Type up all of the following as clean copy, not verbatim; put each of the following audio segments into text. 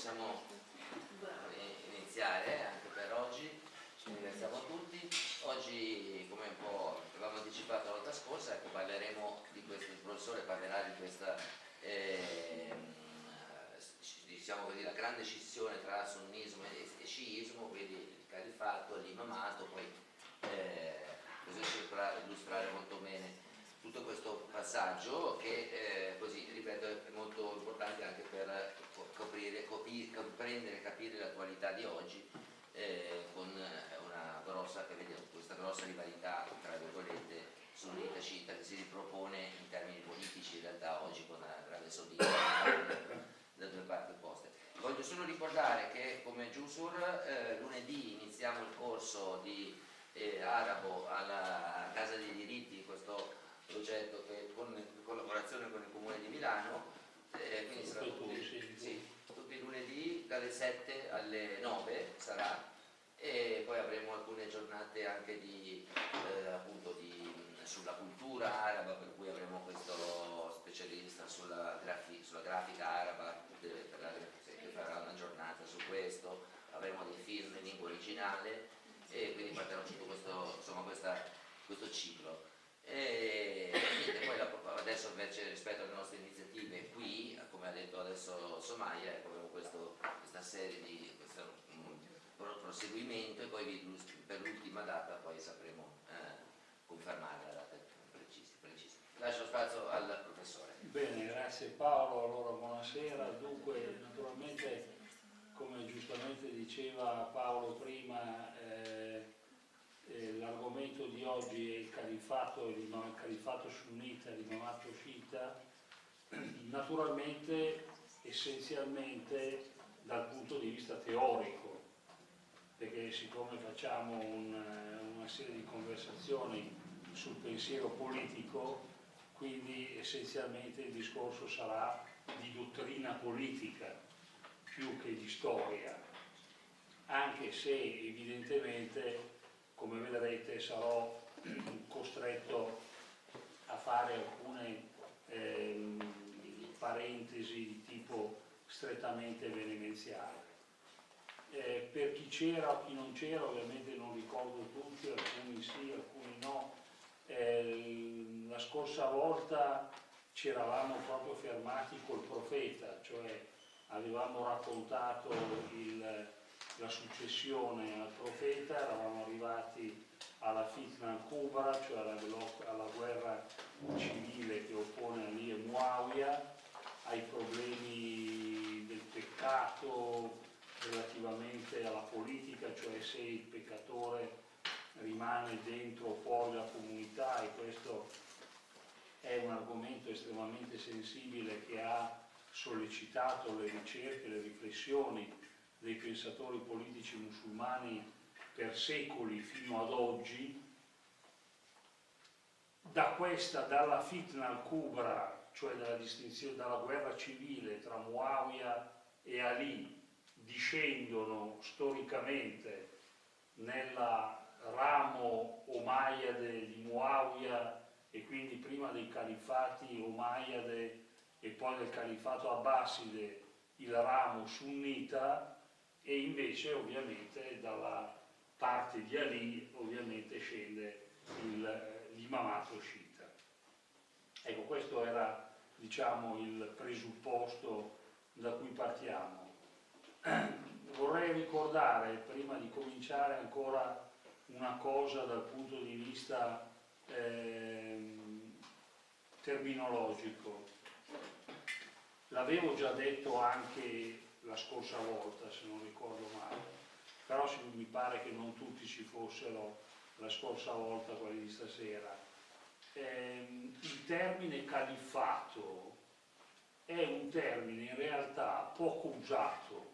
possiamo iniziare anche per oggi. Ci ringraziamo tutti. Oggi, come un po' avevamo anticipato la volta scorsa, ecco, parleremo di questo, il professore parlerà di questa diciamo così, la grande scissione tra sunnismo e sciismo, quindi il califato, l'imamato, poi bisogna cercare di illustrare molto bene tutto questo passaggio che, così, ripeto, è molto importante anche per comprendere e capire l'attualità di oggi, con una grossa, questa grossa rivalità, tra virgolette, sunnita sciita che si ripropone in termini politici in realtà oggi con l'Arabia Saudita da due parti opposte. Voglio solo ricordare che come Giusur lunedì iniziamo il corso di arabo alla Casa dei Diritti, questo progetto che in collaborazione con il Comune di Milano, quindi sarà tutti i lunedì dalle 7 alle 9 sarà, e poi avremo alcune giornate anche appunto sulla cultura araba, per cui avremo questo specialista sulla grafica araba che farà una giornata su questo, avremo dei film in lingua originale e quindi partirà tutto questo, insomma, questo ciclo. E poi adesso invece rispetto alle nostre iniziative qui, come ha detto adesso Somaya, abbiamo questa serie di questo proseguimento, e poi per l'ultima data poi sapremo confermare la data precisa. Lascio spazio al professore. Bene, grazie Paolo, allora buonasera. Dunque, naturalmente, come giustamente diceva Paolo prima, l'argomento di oggi è il califato sunnita, l'imamato sciita, naturalmente essenzialmente dal punto di vista teorico, perché siccome facciamo una serie di conversazioni sul pensiero politico, quindi essenzialmente il discorso sarà di dottrina politica più che di storia, anche se evidentemente, come vedrete, sarò costretto a fare alcune parentesi di tipo strettamente veneziale. Per chi c'era o chi non c'era, ovviamente non ricordo tutti, alcuni sì, alcuni no. La scorsa volta ci eravamo proprio fermati col profeta, cioè avevamo raccontato la successione al profeta, eravamo arrivati alla Fitna al-Kubra, cioè alla guerra civile che oppone Ali e Muawiyah, ai problemi del peccato relativamente alla politica, cioè se il peccatore rimane dentro o fuori la comunità, e questo è un argomento estremamente sensibile che ha sollecitato le ricerche, le riflessioni dei pensatori politici musulmani per secoli fino ad oggi. Dalla Fitna al-Kubra, cioè dalla distinzione, dalla guerra civile tra Muawiyah e Ali, discendono storicamente nella ramo omayyade di Muawiyah, e quindi prima dei califati omayyade e poi del califato abbaside il ramo sunnita, e invece ovviamente dalla parte di Ali ovviamente scende l'imamato sciita. Ecco, questo era, diciamo, il presupposto da cui partiamo. Vorrei ricordare, prima di cominciare, ancora una cosa dal punto di vista terminologico. L'avevo già detto anche la scorsa volta, se non ricordo male, però mi pare che non tutti ci fossero la scorsa volta, quelli di stasera. Il termine califfato è un termine in realtà poco usato,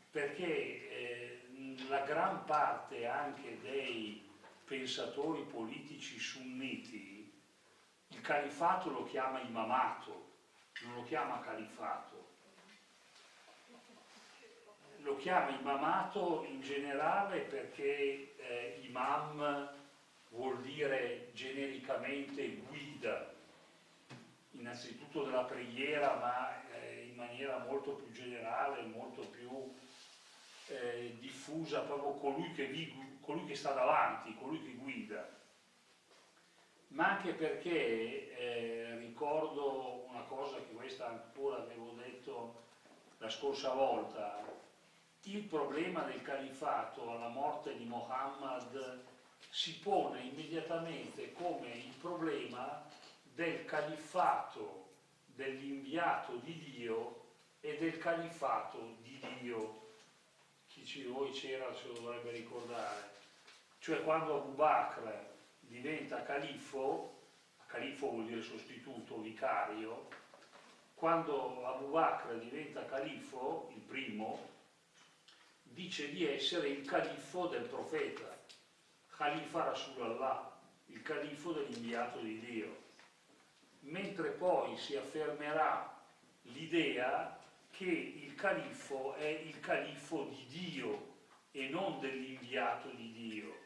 perché la gran parte anche dei pensatori politici sunniti il califfato lo chiama imamato, non lo chiama califfato. Lo chiama imamato in generale perché imam vuol dire genericamente guida, innanzitutto della preghiera, ma in maniera molto più generale, molto più diffusa, proprio colui che sta davanti, colui che guida, ma anche perché ricordo una cosa che questa ancora avevo detto la scorsa volta: il problema del califfato alla morte di Muhammad si pone immediatamente come il problema del califfato dell'inviato di Dio e del califfato di Dio. Chi di voi c'era se lo dovrebbe ricordare. Cioè, quando Abu Bakr diventa califfo vuol dire sostituto, vicario, quando Abu Bakr diventa califfo, il primo, dice di essere il califfo del profeta, Khalifa Rasulallah, il califfo dell'inviato di Dio, mentre poi si affermerà l'idea che il califfo è il califfo di Dio e non dell'inviato di Dio,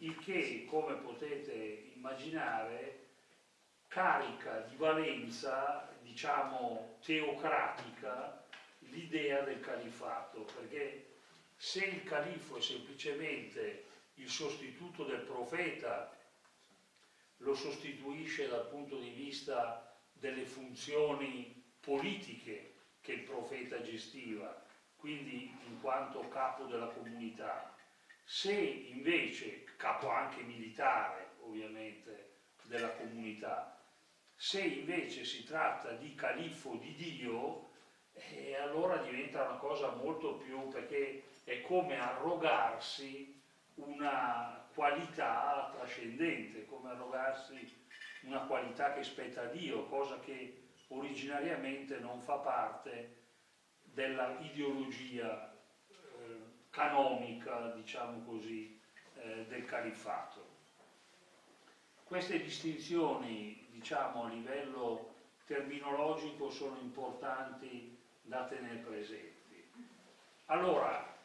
il che, come potete immaginare, carica di valenza, diciamo, teocratica l'idea del califfato, perché se il califfo è semplicemente il sostituto del profeta, lo sostituisce dal punto di vista delle funzioni politiche che il profeta gestiva, quindi in quanto capo della comunità. Se invece, capo anche militare ovviamente della comunità, se invece si tratta di califfo di Dio, allora diventa una cosa molto più, perché è come arrogarsi una qualità trascendente, come arrogarsi una qualità che spetta a Dio, cosa che originariamente non fa parte della ideologia canonica, diciamo così, del califfato. Queste distinzioni, diciamo, a livello terminologico sono importanti da tenere presenti. Allora,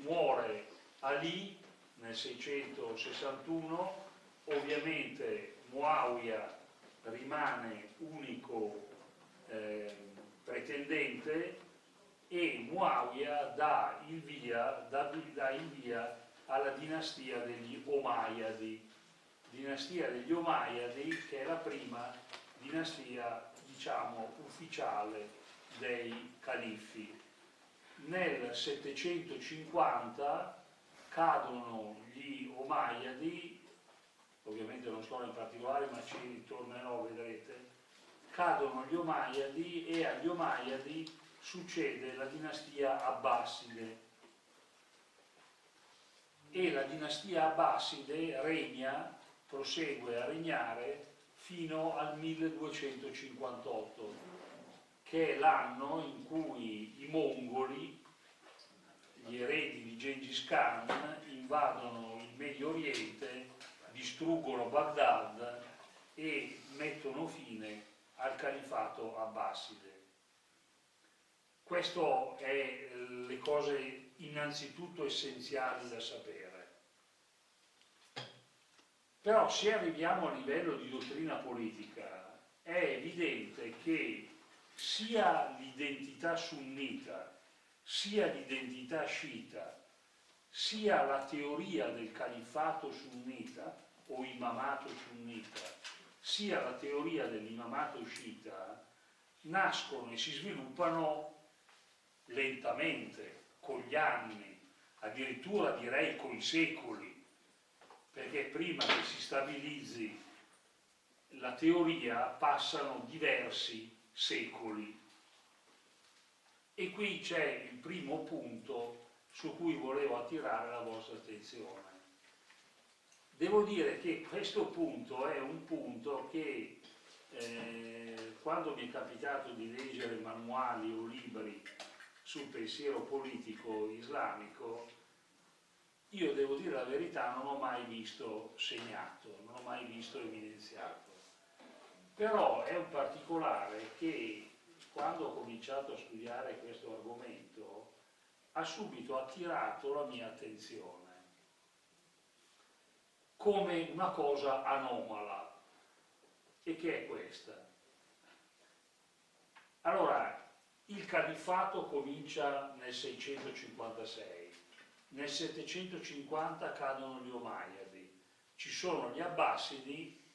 muore Ali nel 661, ovviamente Muawiya rimane unico pretendente e Muawiya dà il via alla dinastia degli Omayyadi, che è la prima dinastia, diciamo, ufficiale dei califfi. Nel 750 cadono gli Omayyadi, ovviamente non sto in particolare ma ci ritornerò, vedrete, cadono gli Omayyadi e agli Omayyadi succede la dinastia Abbaside, e la dinastia Abbaside prosegue a regnare fino al 1258, che è l'anno in cui i mongoli, gli eredi di Gengis Khan, invadono il Medio Oriente, distruggono Baghdad e mettono fine al califfato Abbaside. Queste sono le cose innanzitutto essenziali da sapere. Però se arriviamo a livello di dottrina politica, è evidente che sia l'identità sunnita, sia l'identità sciita, sia la teoria del califfato sunnita o imamato sunnita, sia la teoria dell'imamato sciita, nascono e si sviluppano lentamente, con gli anni, addirittura direi con i secoli, perché prima che si stabilizzi la teoria passano diversi secoli. E qui c'è il primo punto su cui volevo attirare la vostra attenzione. Devo dire che questo punto è un punto che quando mi è capitato di leggere manuali o libri sul pensiero politico islamico, io devo dire la verità, non ho mai visto segnato, non ho mai visto evidenziato. Però è un particolare che quando ho cominciato a studiare questo argomento ha subito attirato la mia attenzione come una cosa anomala, e che è questa. Allora, il califfato comincia nel 656, nel 750 cadono gli Omayyadi, ci sono gli Abbasidi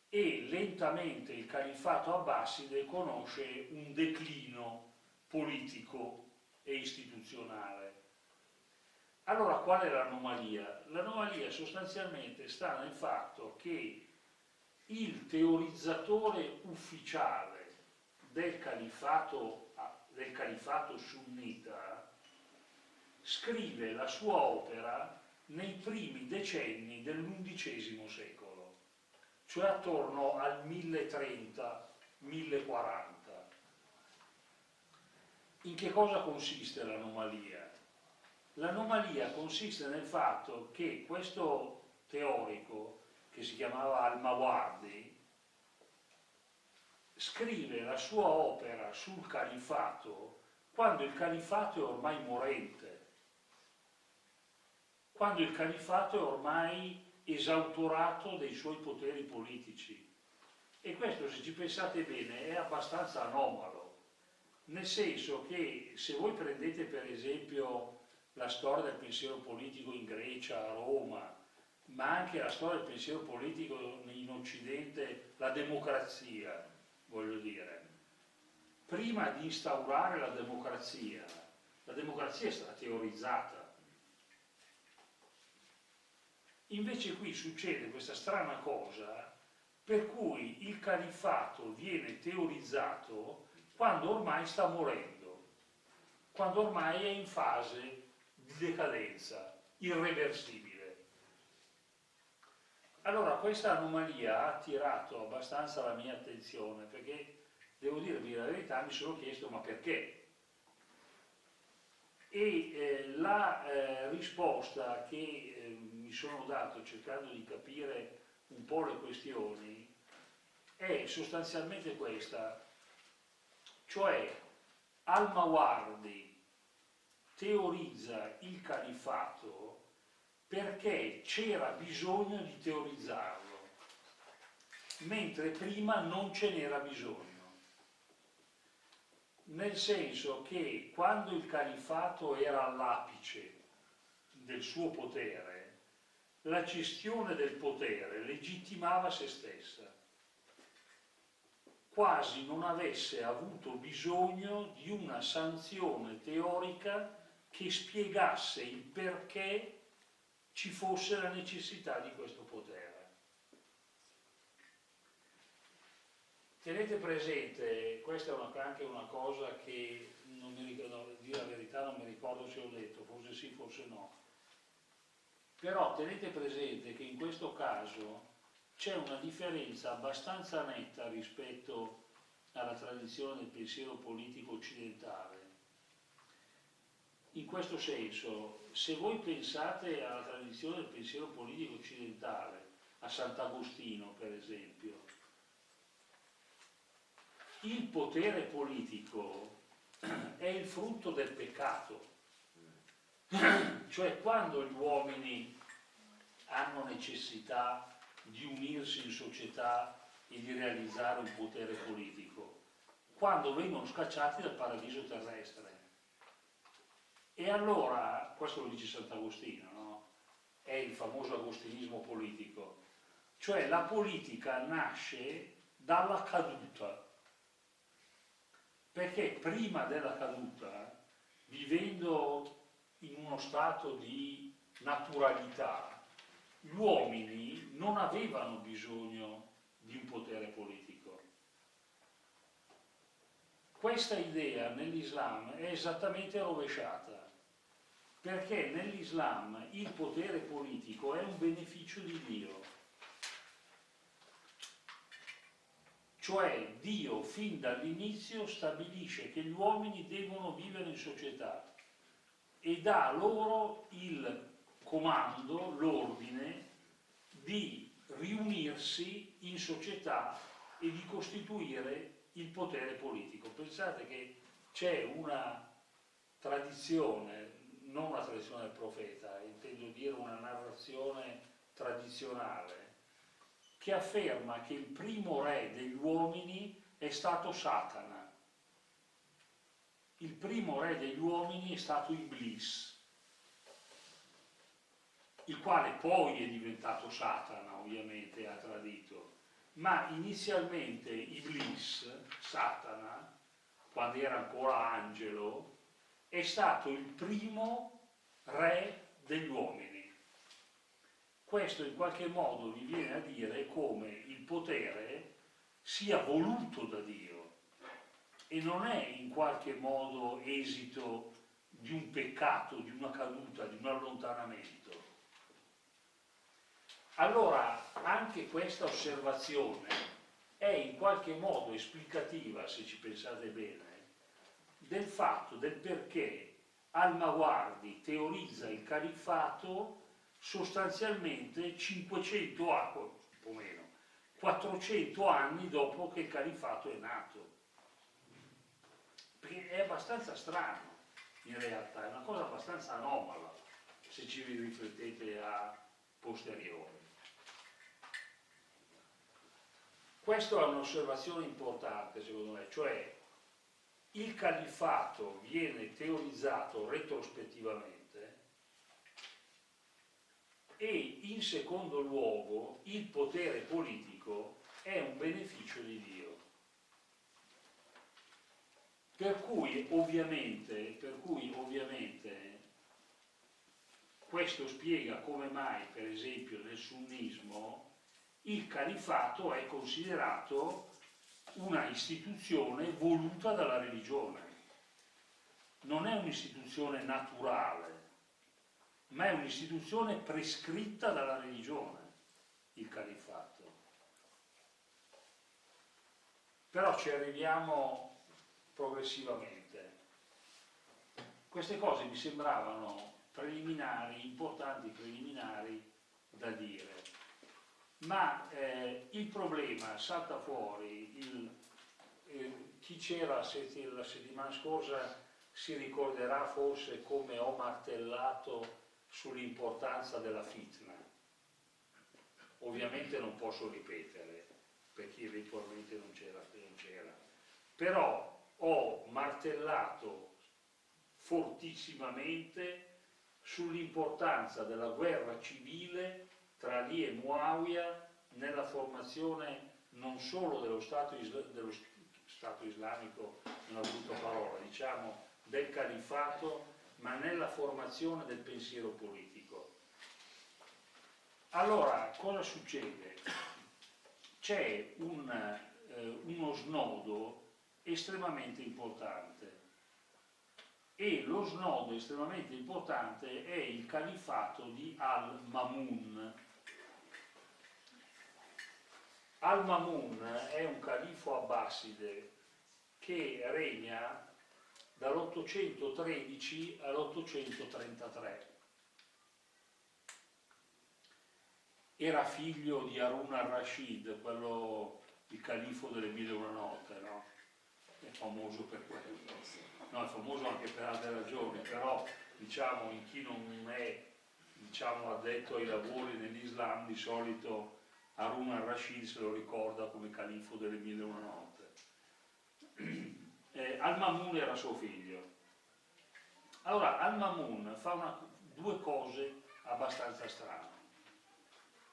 e lentamente il califfato Abbaside conosce un declino politico e istituzionale. Allora qual è l'anomalia? L'anomalia sostanzialmente sta nel fatto che il teorizzatore ufficiale del califfato sunnita scrive la sua opera nei primi decenni dell'undicesimo secolo, cioè attorno al 1030-1040. In che cosa consiste l'anomalia? L'anomalia consiste nel fatto che questo teorico, che si chiamava Al-Mawardi, scrive la sua opera sul califfato quando il califfato è ormai morente, quando il califfato è ormai esautorato dei suoi poteri politici. E questo, se ci pensate bene, è abbastanza anomalo, nel senso che se voi prendete per esempio la storia del pensiero politico in Grecia, a Roma, ma anche la storia del pensiero politico in Occidente, la democrazia, voglio dire, prima di instaurare la democrazia è stata teorizzata. Invece qui succede questa strana cosa per cui il califfato viene teorizzato quando ormai sta morendo, quando ormai è in fase di decadenza irreversibile. Allora questa anomalia ha attirato abbastanza la mia attenzione, perché devo dirvi la verità, mi sono chiesto ma perché? E la risposta che mi sono dato cercando di capire un po' le questioni è sostanzialmente questa, cioè Al-Mawardi teorizza il califfato perché c'era bisogno di teorizzarlo, mentre prima non ce n'era bisogno. Nel senso che quando il califfato era all'apice del suo potere, la gestione del potere legittimava se stessa, quasi non avesse avuto bisogno di una sanzione teorica che spiegasse il perché ci fosse la necessità di questo potere. Tenete presente, questa è anche una cosa che non mi ricordo, a dire la verità non mi ricordo se ho detto, forse sì, forse no. Però tenete presente che in questo caso c'è una differenza abbastanza netta rispetto alla tradizione del pensiero politico occidentale. In questo senso, se voi pensate alla tradizione del pensiero politico occidentale, a Sant'Agostino per esempio, il potere politico è il frutto del peccato, cioè quando gli uomini hanno necessità di unirsi in società e di realizzare un potere politico, quando vengono scacciati dal paradiso terrestre. E allora, questo lo dice Sant'Agostino, no? È il famoso agostinismo politico, cioè la politica nasce dalla caduta, perché prima della caduta, vivendo in uno stato di naturalità, gli uomini non avevano bisogno di un potere politico. Questa idea nell'Islam è esattamente rovesciata, perché nell'Islam il potere politico è un beneficio di Dio. Cioè Dio fin dall'inizio stabilisce che gli uomini devono vivere in società e dà loro il comando, l'ordine di riunirsi in società e di costituire il potere politico. Pensate che c'è una tradizione, non una tradizione del profeta, intendo dire una narrazione tradizionale, che afferma che il primo re degli uomini è stato Satana. Il primo re degli uomini è stato Iblis, il quale poi è diventato Satana, ovviamente ha tradito, ma inizialmente Iblis, Satana, quando era ancora angelo, è stato il primo re degli uomini. Questo in qualche modo vi viene a dire come il potere sia voluto da Dio e non è in qualche modo esito di un peccato, di una caduta, di un allontanamento. Allora anche questa osservazione è in qualche modo esplicativa, se ci pensate bene, del fatto, del perché Al-Mawardi teorizza il califfato sostanzialmente 500 anni, un po' meno, 400 anni dopo che il califfato è nato. Perché è abbastanza strano, in realtà, è una cosa abbastanza anomala, se ci riflettete a posteriori. Questa è un'osservazione importante, secondo me, cioè il califfato viene teorizzato retrospettivamente e in secondo luogo il potere politico è un beneficio di Dio. Per cui ovviamente questo spiega come mai, per esempio, nel sunnismo il califfato è considerato una istituzione voluta dalla religione. Non è un'istituzione naturale, ma è un'istituzione prescritta dalla religione, il califfato. Però ci arriviamo progressivamente. Queste cose mi sembravano preliminari, importanti preliminari da dire, ma il problema salta fuori, chi c'era la settimana scorsa si ricorderà forse come ho martellato sull'importanza della fitna. Ovviamente non posso ripetere, per chi eventualmente non c'era, però ho martellato fortissimamente sull'importanza della guerra civile tra Ali e Muawiya nella formazione non solo dello Stato islamico, una brutta parola, diciamo del califfato, ma nella formazione del pensiero politico. Allora, cosa succede? C'è uno snodo estremamente importante e lo snodo estremamente importante è il califfato di Al-Mamun. Al-Mamun è un califo abbaside che regna dall'813 all'833. Era figlio di Harun al-Rashid, il califo delle 1001 notte, no? È famoso per quello. No, è famoso anche per altre ragioni, però diciamo in chi non è addetto ai lavori nell'Islam, di solito Harun al-Rashid se lo ricorda come califo delle 1001 notte. Al-Mamun era suo figlio. Allora Al-Mamun fa due cose abbastanza strane,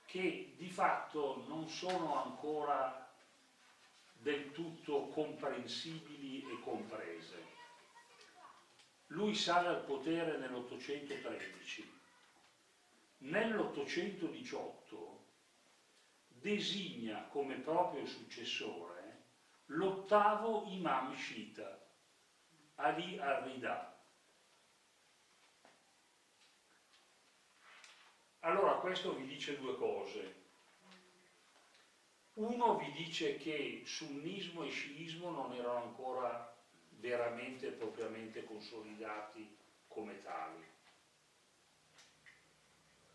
che di fatto non sono ancora del tutto comprensibili e comprese. Lui sale al potere nell'813. Nell'818 designa come proprio successore l'ottavo imam sciita, Ali al-Ridha. Allora questo vi dice due cose. Uno vi dice che sunnismo e sciismo non erano ancora veramente e propriamente consolidati come tali.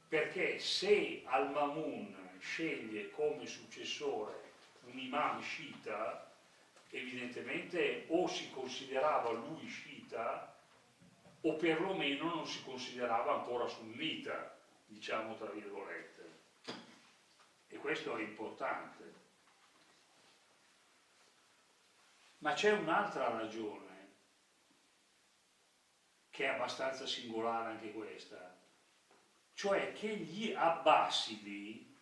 Perché se Al-Mamun sceglie come successore un imam sciita, evidentemente o si considerava lui sciita o perlomeno non si considerava ancora sunnita, diciamo tra virgolette. E questo è importante. Ma c'è un'altra ragione, che è abbastanza singolare anche questa, cioè che gli Abbasidi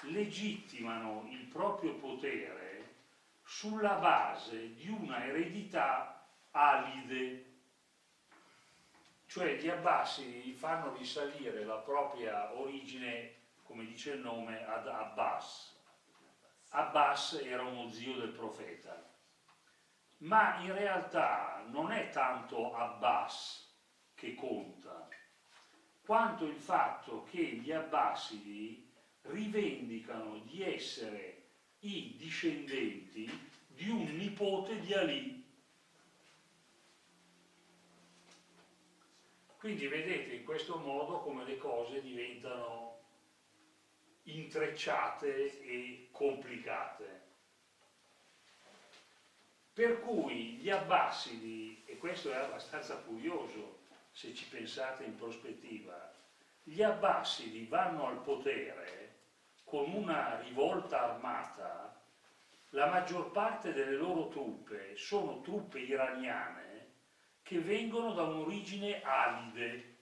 legittimano il proprio potere sulla base di una eredità alide, cioè gli Abbasidi fanno risalire la propria origine, come dice il nome, ad Abbas. Abbas era uno zio del profeta, ma in realtà non è tanto Abbas che conta, quanto il fatto che gli Abbasidi rivendicano di essere i discendenti di un nipote di Ali. Quindi vedete in questo modo come le cose diventano intrecciate e complicate. Per cui gli Abbasidi, e questo è abbastanza curioso se ci pensate in prospettiva, gli Abbasidi vanno al potere con una rivolta armata, la maggior parte delle loro truppe sono truppe iraniane che vengono da un'origine alide.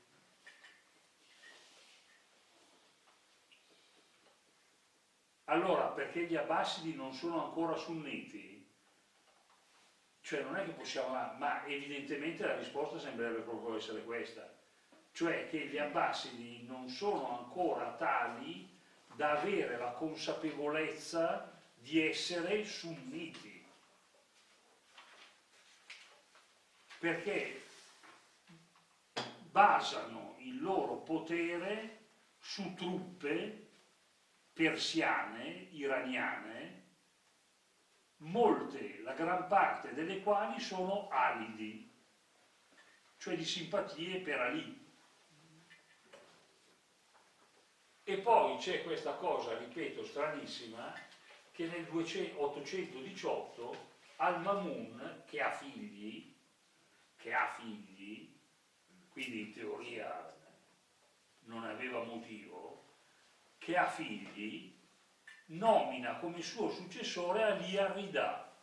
Allora, perché gli Abbasidi non sono ancora sunniti? Cioè non è che possiamo, ma evidentemente la risposta sembrerebbe proprio essere questa, cioè che gli Abbasidi non sono ancora tali da avere la consapevolezza di essere sunniti, perché basano il loro potere su truppe persiane, iraniane, molte, la gran parte delle quali sono alidi, cioè di simpatie per Ali. E poi c'è questa cosa, ripeto, stranissima, che nel 818 Al-Mamun, che ha figli, quindi in teoria non aveva motivo, che ha figli, nomina come suo successore Ali ar-Ridà,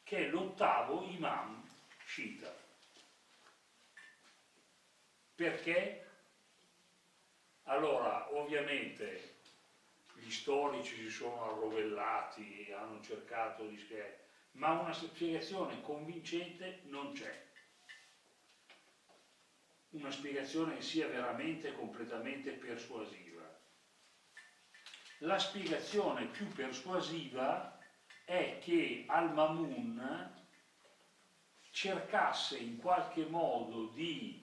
che è l'ottavo imam sciita. Perché? Allora, ovviamente gli storici si sono arrovellati, hanno cercato di spiegare, ma una spiegazione convincente non c'è. Una spiegazione che sia veramente completamente persuasiva. La spiegazione più persuasiva è che Al-Mamun cercasse in qualche modo di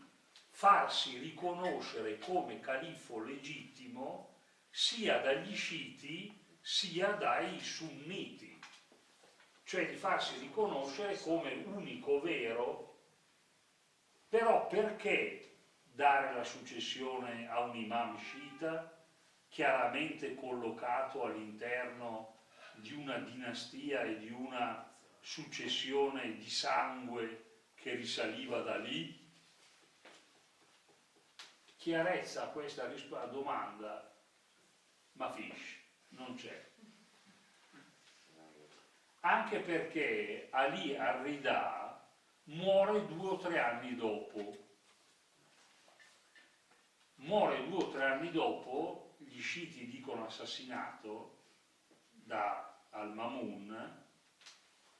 farsi riconoscere come califfo legittimo sia dagli sciiti sia dai sunniti, cioè di farsi riconoscere come unico vero. Però perché dare la successione a un imam sciita chiaramente collocato all'interno di una dinastia e di una successione di sangue che risaliva da lì? Chiarezza a questa domanda, ma fish, non c'è. Anche perché Ali ar-Ridà muore 2 o 3 anni dopo. Muore 2 o 3 anni dopo, gli sciiti dicono assassinato da Al-Mamun,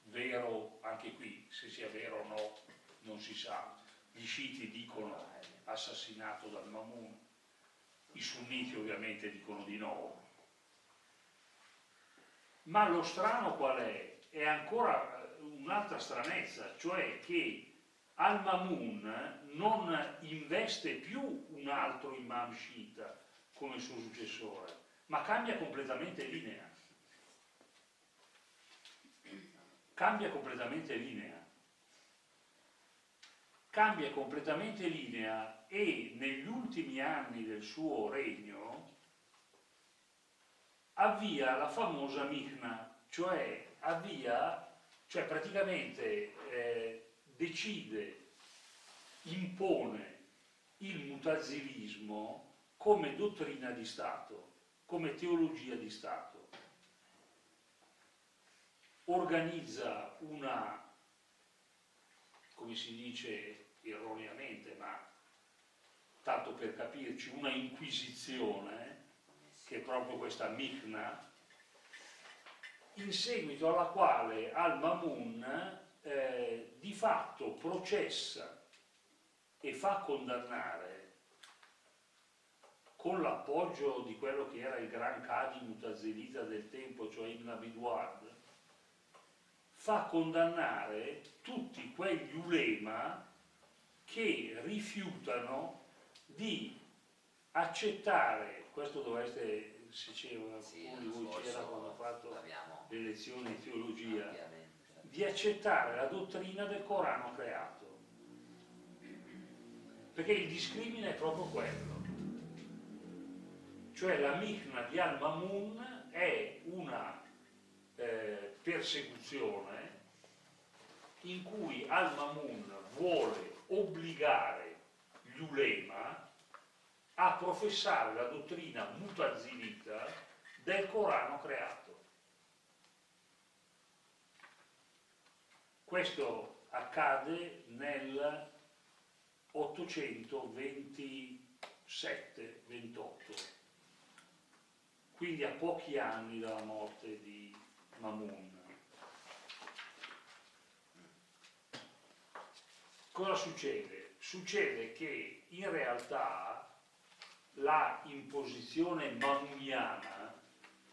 vero anche qui, se sia vero o no non si sa. Gli sciiti dicono assassinato dal Mamun, i sunniti ovviamente dicono di no. Ma lo strano qual è? È ancora un'altra stranezza, cioè che Al-Mamun non investe più un altro imam sciita come suo successore, ma cambia completamente linea. Cambia completamente linea. Cambia completamente linea e negli ultimi anni del suo regno avvia la famosa Mihna, cioè praticamente decide, impone il mutazilismo come dottrina di Stato, come teologia di Stato. Organizza una come si dice erroneamente, ma tanto per capirci, una inquisizione, che è proprio questa Mikna, in seguito alla quale Al-Mamun di fatto processa e fa condannare, con l'appoggio di quello che era il gran Qadi Mutazilita del tempo, cioè Ibn Abi Duad, fa condannare tutti quegli ulema che rifiutano di accettare, questo dovreste, se c'era qualcuno di voi c'era quando ha fatto le lezioni di teologia, di accettare la dottrina del Corano creato, perché il discrimine è proprio quello, cioè la Mikna di Al-Mamun è una persecuzione in cui Al-Mamun vuole obbligare gli ulema a professare la dottrina mutazilita del Corano creato. Questo accade nel 827-28, quindi a pochi anni dalla morte di Mamun. Cosa succede? Succede che in realtà la imposizione mamuniana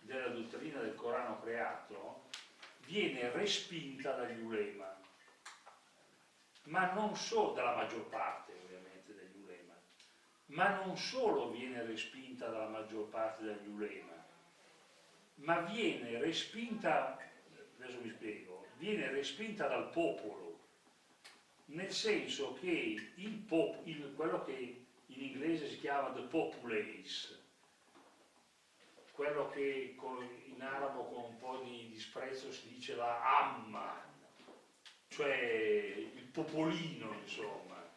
della dottrina del Corano creato viene respinta dagli ulema, ma non solo, dalla maggior parte ovviamente degli ulema, ma non solo viene respinta dalla maggior parte degli ulema, ma viene respinta, adesso mi spiego, viene respinta dal popolo, nel senso che quello che in inglese si chiama the populace, quello che in arabo con un po' di disprezzo si dice la amma, cioè il popolino, insomma,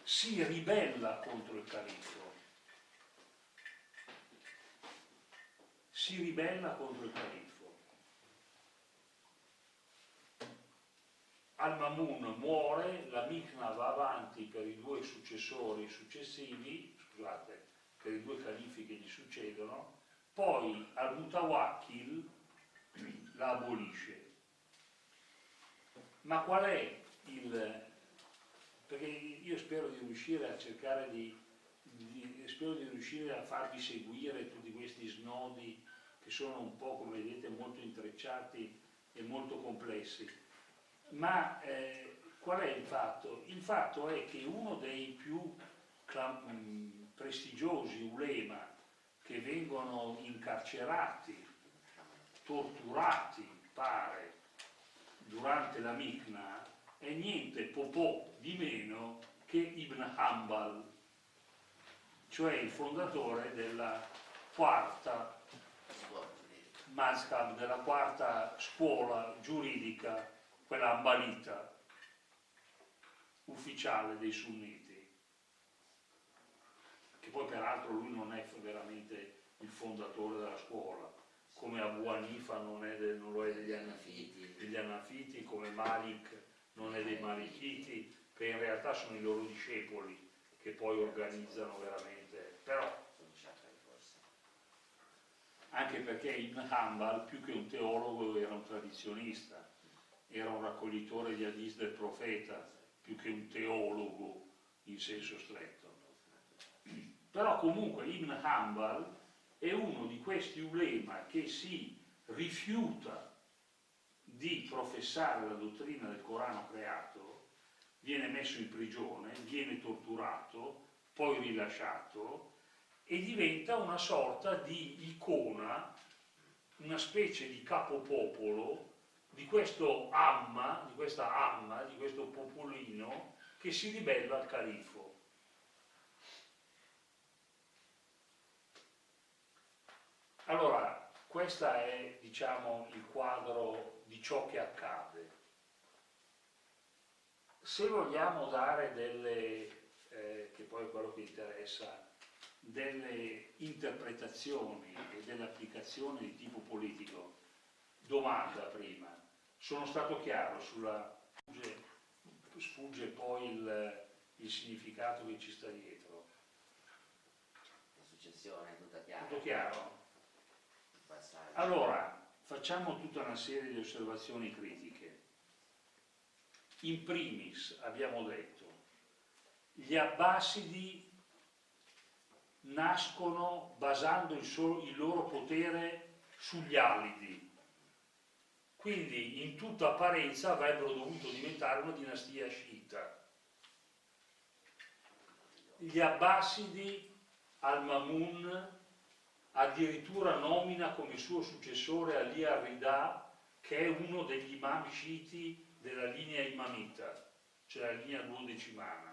si ribella contro il califfo. Si ribella contro il califfo. Al-Mamun muore, la Mikna va avanti per i due successori successivi, scusate, per i due califfi che gli succedono, poi Al-Mutawakkil la abolisce. Ma qual è il... perché io spero di riuscire a cercare spero di riuscire a farvi seguire tutti questi snodi che sono un po', come vedete, molto intrecciati e molto complessi. Ma qual è il fatto? Il fatto è che uno dei più prestigiosi ulema che vengono incarcerati, torturati, pare, durante la Mikna, è niente po' di meno che Ibn Hanbal, cioè il fondatore della quarta mazhab, della quarta scuola giuridica, quella ambalita, ufficiale dei sunniti, che poi peraltro lui non è veramente il fondatore della scuola, come Abu Hanifa non lo è degli Hanafiti, come Malik non è dei Malikiti, che in realtà sono i loro discepoli che poi organizzano veramente, però anche perché Ibn Hanbal, più che un teologo, era un tradizionista, era un raccoglitore di hadith del profeta, più che un teologo in senso stretto. Però comunque Ibn Hanbal è uno di questi ulema che si rifiuta di professare la dottrina del Corano creato, viene messo in prigione, viene torturato, poi rilasciato e diventa una sorta di icona, una specie di capopopolo di questo di questo popolino che si ribella al califfo. Allora, questo è, diciamo, il quadro di ciò che accade. Se vogliamo dare che poi è quello che interessa, delle interpretazioni e delle applicazioni di tipo politico, sfugge poi il significato che ci sta dietro. La successione è tutta chiara. Tutto chiaro? Il passaggio. Allora, facciamo tutta una serie di osservazioni critiche. In primis, abbiamo detto, gli Abbasidi nascono basando il loro potere sugli Alidi, quindi in tutta apparenza avrebbero dovuto diventare una dinastia sciita. Gli Abbasidi, al-Mamun addirittura nomina come suo successore Ali al-Ridà, che è uno degli imam sciiti della linea imamita, cioè la linea duodecimana.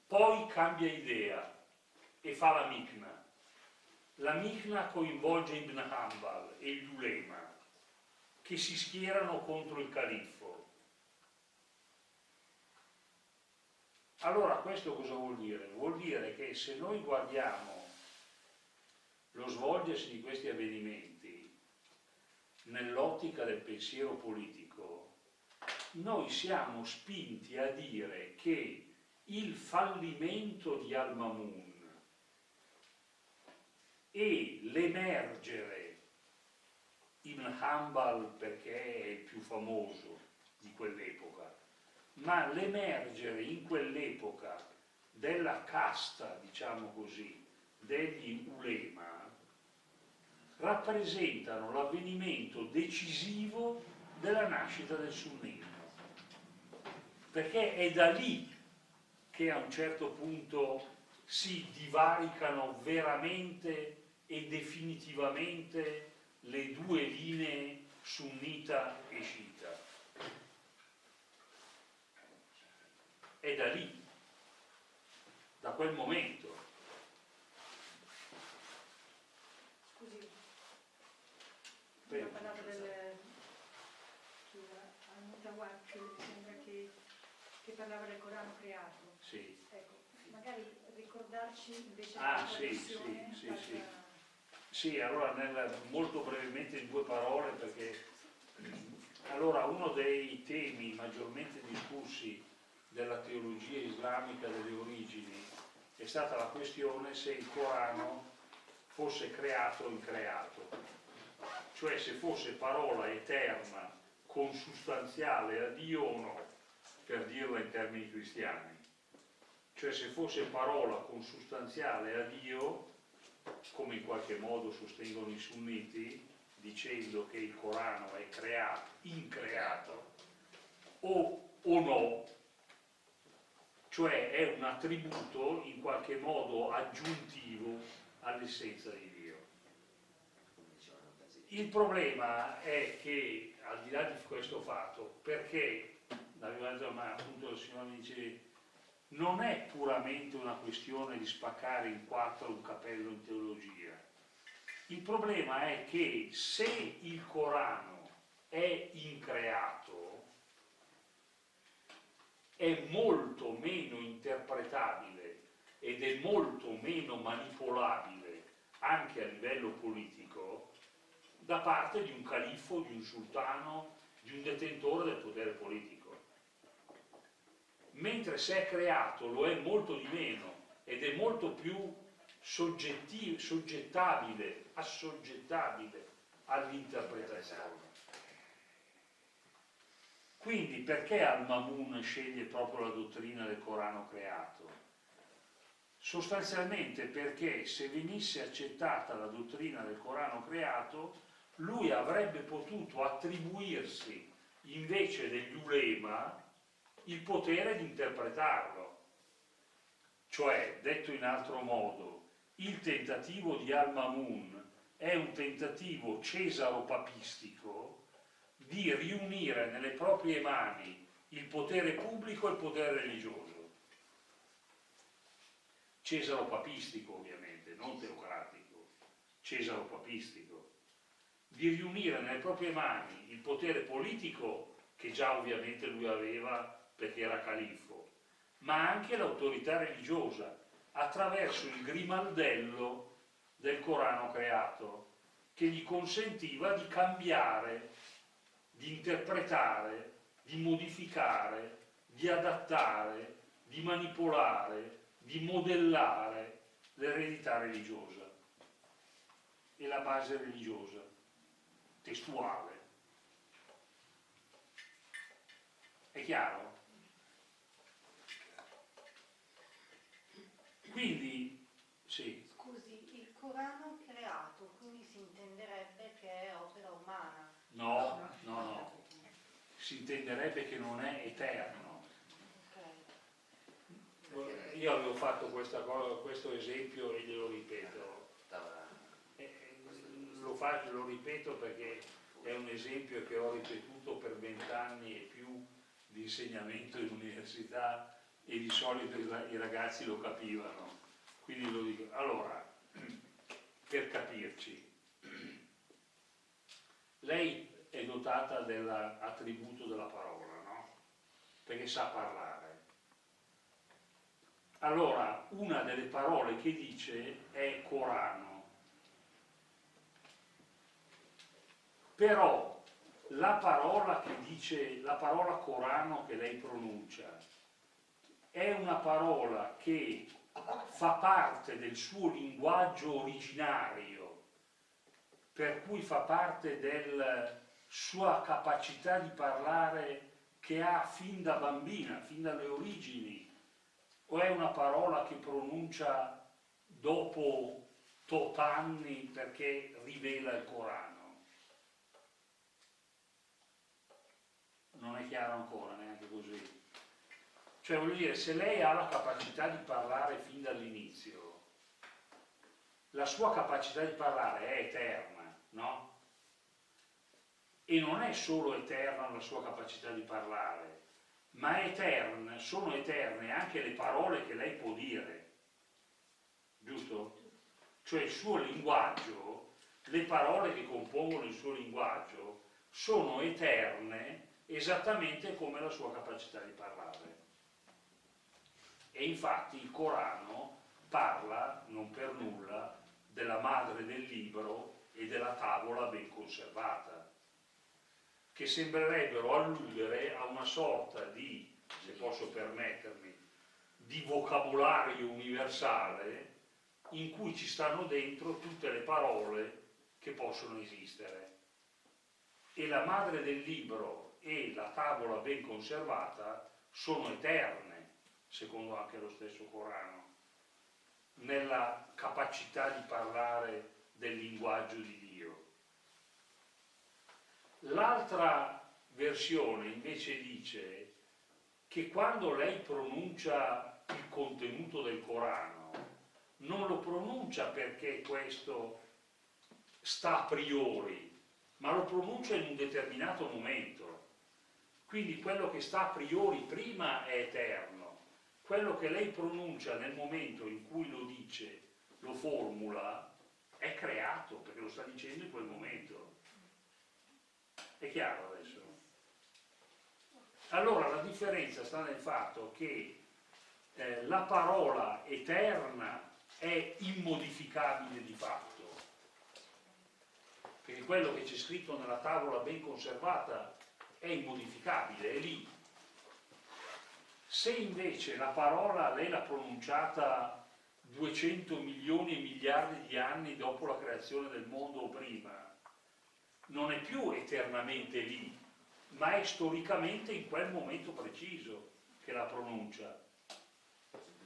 Poi cambia idea e fa la Mikna. La Mikna coinvolge Ibn Hanbal e gli Ulema, che si schierano contro il califfo. Allora questo cosa vuol dire? Vuol dire che se noi guardiamo lo svolgersi di questi avvenimenti nell'ottica del pensiero politico, noi siamo spinti a dire che il fallimento di al-Mamun e l'emergere Ibn Hanbal, perché è il più famoso di quell'epoca, ma l'emergere in quell'epoca della casta, diciamo così, degli ulema, rappresentano l'avvenimento decisivo della nascita del sunnismo, perché è da lì che a un certo punto si divaricano veramente e definitivamente le due linee sunnita e sciita. È da lì, da quel momento. Scusi, prima parlava al-Mutawak, sembra che parlava del Corano creato. Sì. Ecco, magari ricordarci invece Ah, della sì, traduzione. sì. Sì, allora molto brevemente in due parole, perché allora uno dei temi maggiormente discussi della teologia islamica delle origini è stata la questione se il Corano fosse creato o increato, cioè se fosse parola eterna, consustanziale a Dio o no, per dirla in termini cristiani. Cioè se fosse parola consustanziale a Dio, come in qualche modo sostengono i sunniti, dicendo che il Corano è creato, increato, o no, cioè è un attributo in qualche modo aggiuntivo all'essenza di Dio. Il problema è che, al di là di questo fatto, perché, ma appunto il Signore mi dice, non è puramente una questione di spaccare in quattro un capello in teologia. Il problema è che se il Corano è increato, è molto meno interpretabile ed è molto meno manipolabile anche a livello politico da parte di un califfo, di un sultano, di un detentore del potere politico. Mentre se è creato lo è molto di meno ed è molto più assoggettabile all'interpretazione. Quindi perché al-Mamun sceglie proprio la dottrina del Corano creato? Sostanzialmente perché se venisse accettata la dottrina del Corano creato, lui avrebbe potuto attribuirsi invece degli ulema il potere di interpretarlo. Cioè, detto in altro modo, il tentativo di al-Mamun è un tentativo cesaro-papistico di riunire nelle proprie mani il potere pubblico e il potere religioso. Cesaro-papistico ovviamente, non teocratico, cesaro-papistico. Di riunire nelle proprie mani il potere politico, che già ovviamente lui aveva perché era califfo, ma anche l'autorità religiosa, attraverso il grimaldello del Corano creato, che gli consentiva di cambiare, di interpretare di modificare, di adattare, di manipolare, di modellare l'eredità religiosa e la base religiosa, testuale. È chiaro? Quindi, sì. Scusi, il Corano è creato, quindi si intenderebbe che è opera umana. No, no, no. Si intenderebbe che non è eterno. Okay. Io avevo fatto questo esempio e glielo ripeto. Lo ripeto perché è un esempio che ho ripetuto per 20 anni e più di insegnamento in università e di solito i ragazzi lo capivano. Quindi lo dico. Allora, per capirci, lei è dotata dell'attributo della parola, no? Perché sa parlare. Allora, una delle parole che dice è Corano. Però la parola che dice, la parola Corano che lei pronuncia, è una parola che fa parte del suo linguaggio originario, per cui fa parte della sua capacità di parlare che ha fin da bambina, fin dalle origini, o è una parola che pronuncia dopo tot anni perché rivela il Corano? Non è chiaro ancora, neanche così. Cioè, voglio dire, se lei ha la capacità di parlare fin dall'inizio, la sua capacità di parlare è eterna, no? E non è solo eterna la sua capacità di parlare, ma sono eterne anche le parole che lei può dire, giusto? Cioè il suo linguaggio, le parole che compongono il suo linguaggio, sono eterne esattamente come la sua capacità di parlare. E infatti il Corano parla, non per nulla, della madre del libro e della tavola ben conservata, che sembrerebbero alludere a una sorta di, se posso permettermi, di vocabolario universale in cui ci stanno dentro tutte le parole che possono esistere. E la madre del libro e la tavola ben conservata sono eterne, secondo anche lo stesso Corano, nella capacità di parlare del linguaggio di Dio. L'altra versione invece dice che quando lei pronuncia il contenuto del Corano, non lo pronuncia perché questo sta a priori, ma lo pronuncia in un determinato momento. Quindi quello che sta a priori prima è eterno, quello che lei pronuncia nel momento in cui lo dice, lo formula, è creato, perché lo sta dicendo in quel momento. È chiaro adesso? Allora la differenza sta nel fatto che la parola eterna è immodificabile di fatto, perché quello che c'è scritto nella tavola ben conservata è immodificabile, è lì. Se invece la parola lei l'ha pronunciata 200 milioni e miliardi di anni dopo la creazione del mondo o prima, non è più eternamente lì, ma è storicamente in quel momento preciso che la pronuncia.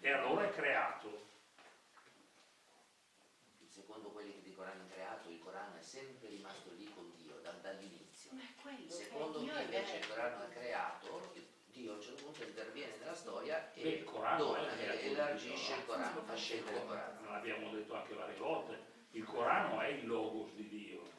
E allora è creato. Secondo quelli che dicono hanno creato, il Corano è sempre rimasto lì con Dio dall'inizio. Ma è quello, Secondo Dio chi è invece il vero. Corano è creato, Dio a un certo punto interviene nella storia e Il Corano dona è e elargisce il Corano, fa scendere il Corano. L'abbiamo detto anche varie volte, il Corano è il logos di Dio.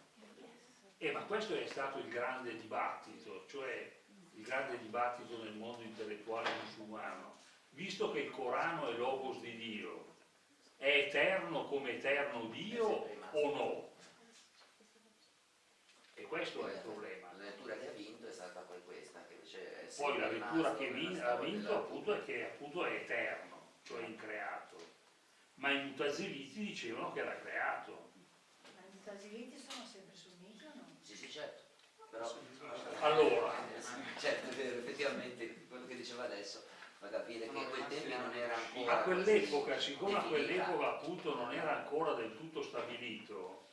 Ma questo è stato il grande dibattito, cioè il grande dibattito nel mondo intellettuale musulmano. Visto che il Corano è logos di Dio, è eterno come eterno Dio o no? E questo è il problema. La lettura che ha vinto è stata poi questa, che invece è Poi la sempre lettura rimasto che nella ha storia vinto della appunto è che appunto è eterno, cioè increato. Ma i mutaziliti dicevano che era creato. Ma i mutaziliti sono sempre sunniti o no? Sì, sì, certo. però Allora, certo è vero, effettivamente quello che diceva adesso fa capire che a quei tempi non era ancora a quell'epoca, siccome a definita. quell'epoca appunto non era ancora del tutto stabilito,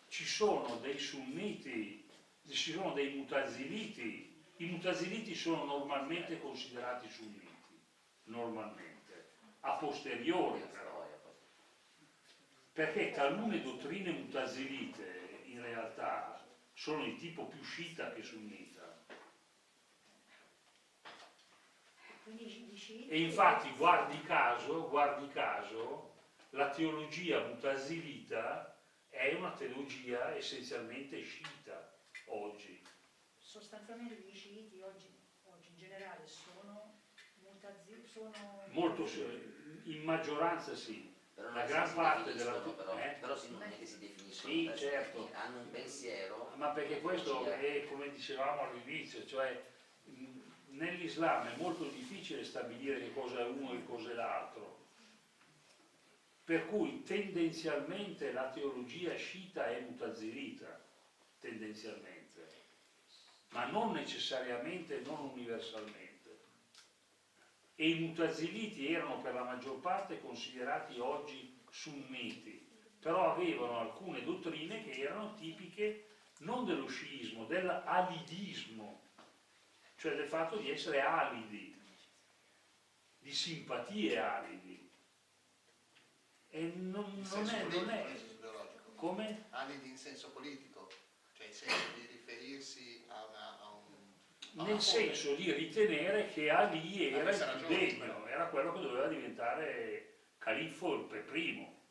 ci sono dei sunniti, ci sono dei mutaziliti. I mutaziliti sono normalmente considerati sunniti, normalmente, a posteriori però, perché talune dottrine mutazilite in realtà sono di tipo più sciita che sunnita. Quindi gli sciiti E infatti, guardi caso, la teologia mutazilita è una teologia essenzialmente sciita oggi. sostanzialmente gli sciiti oggi in generale sono Molto, in maggioranza sì. Però La non gran si parte della definiscono, però sì, non è che si definiscono, Sì, perché certo. hanno un pensiero, Ma perché questo teologia. è, come dicevamo all'inizio, cioè nell'Islam è molto difficile stabilire che cosa è uno e che cosa è l'altro. Per cui tendenzialmente la teologia sciita è mutazilita, tendenzialmente, ma non necessariamente, non universalmente. E i mutaziliti erano per la maggior parte considerati oggi sunniti, però avevano alcune dottrine che erano tipiche non dello sciismo, dell'alidismo, cioè del fatto di essere alidi, di simpatie alidi. E non è come? Alidi in senso politico, cioè in senso di riferirsi a Nel senso di ritenere che Ali era Avesse il più ragione, degno, era quello che doveva diventare califfo per primo,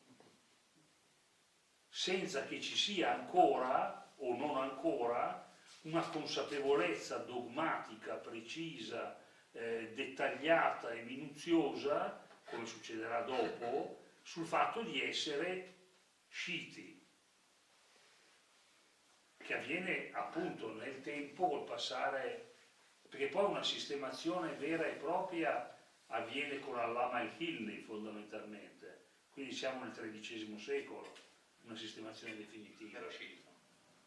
senza che ci sia ancora o non ancora una consapevolezza dogmatica, precisa, dettagliata e minuziosa, come succederà dopo, sul fatto di essere sciiti, che avviene appunto nel tempo col passare, perché poi una sistemazione vera e propria avviene con Allama al-Hilli fondamentalmente, quindi siamo nel XIII secolo, una sistemazione definitiva. dello sciismo.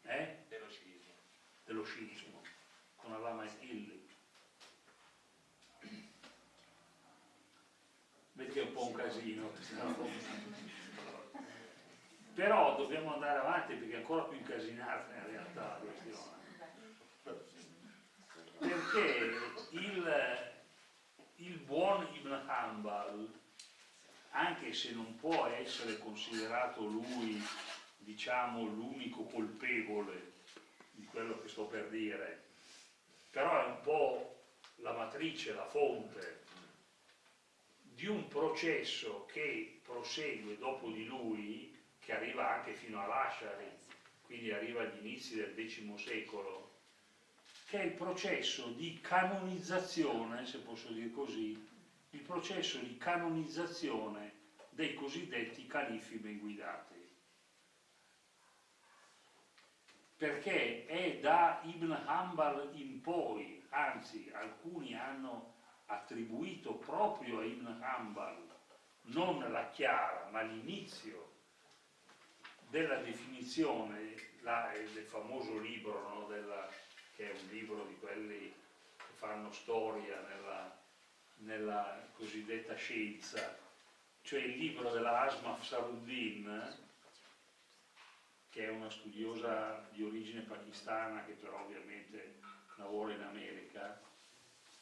Dello sciismo. Dello sciismo, con Allama al-Hilli. Vedi che è un po' un casino. Però dobbiamo andare avanti perché è ancora più incasinata in realtà la questione. Perché il buon Ibn Hanbal, anche se non può essere considerato lui, diciamo, l'unico colpevole di quello che sto per dire, però è un po' la matrice, la fonte di un processo che prosegue dopo di lui, che arriva anche fino all'Ash'ari, quindi arriva agli inizi del X secolo, che è il processo di canonizzazione, se posso dire così, il processo di canonizzazione dei cosiddetti califfi ben guidati. Perché è da Ibn Hanbal in poi, anzi alcuni hanno attribuito proprio a Ibn Hanbal non la chiara, ma l'inizio della definizione del famoso libro, no, che è un libro di quelli che fanno storia nella cosiddetta scienza, cioè il libro della Asma Afsaruddin, che è una studiosa di origine pakistana che però ovviamente lavora in America,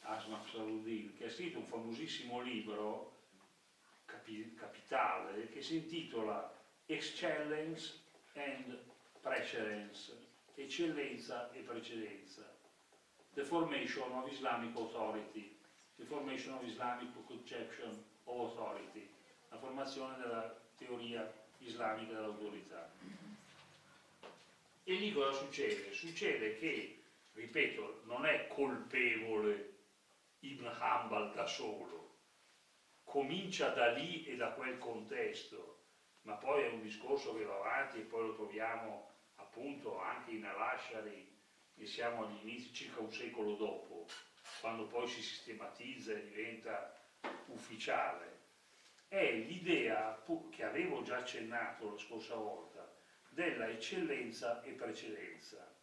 Asma Afsaruddin, che ha scritto un famosissimo libro capitale che si intitola Excellence and Precedence, eccellenza e precedenza, The Formation of Islamic Authority, The Formation of Islamic Conception of Authority, la formazione della teoria islamica dell'autorità. E lì cosa succede? Succede che, ripeto, non è colpevole Ibn Hanbal da solo, comincia da lì e da quel contesto, ma poi è un discorso che va avanti e poi lo troviamo appunto anche in Al-Ash'ari, e siamo agli inizi, circa un secolo dopo, quando poi si sistematizza e diventa ufficiale. È l'idea che avevo già accennato la scorsa volta della eccellenza e precedenza.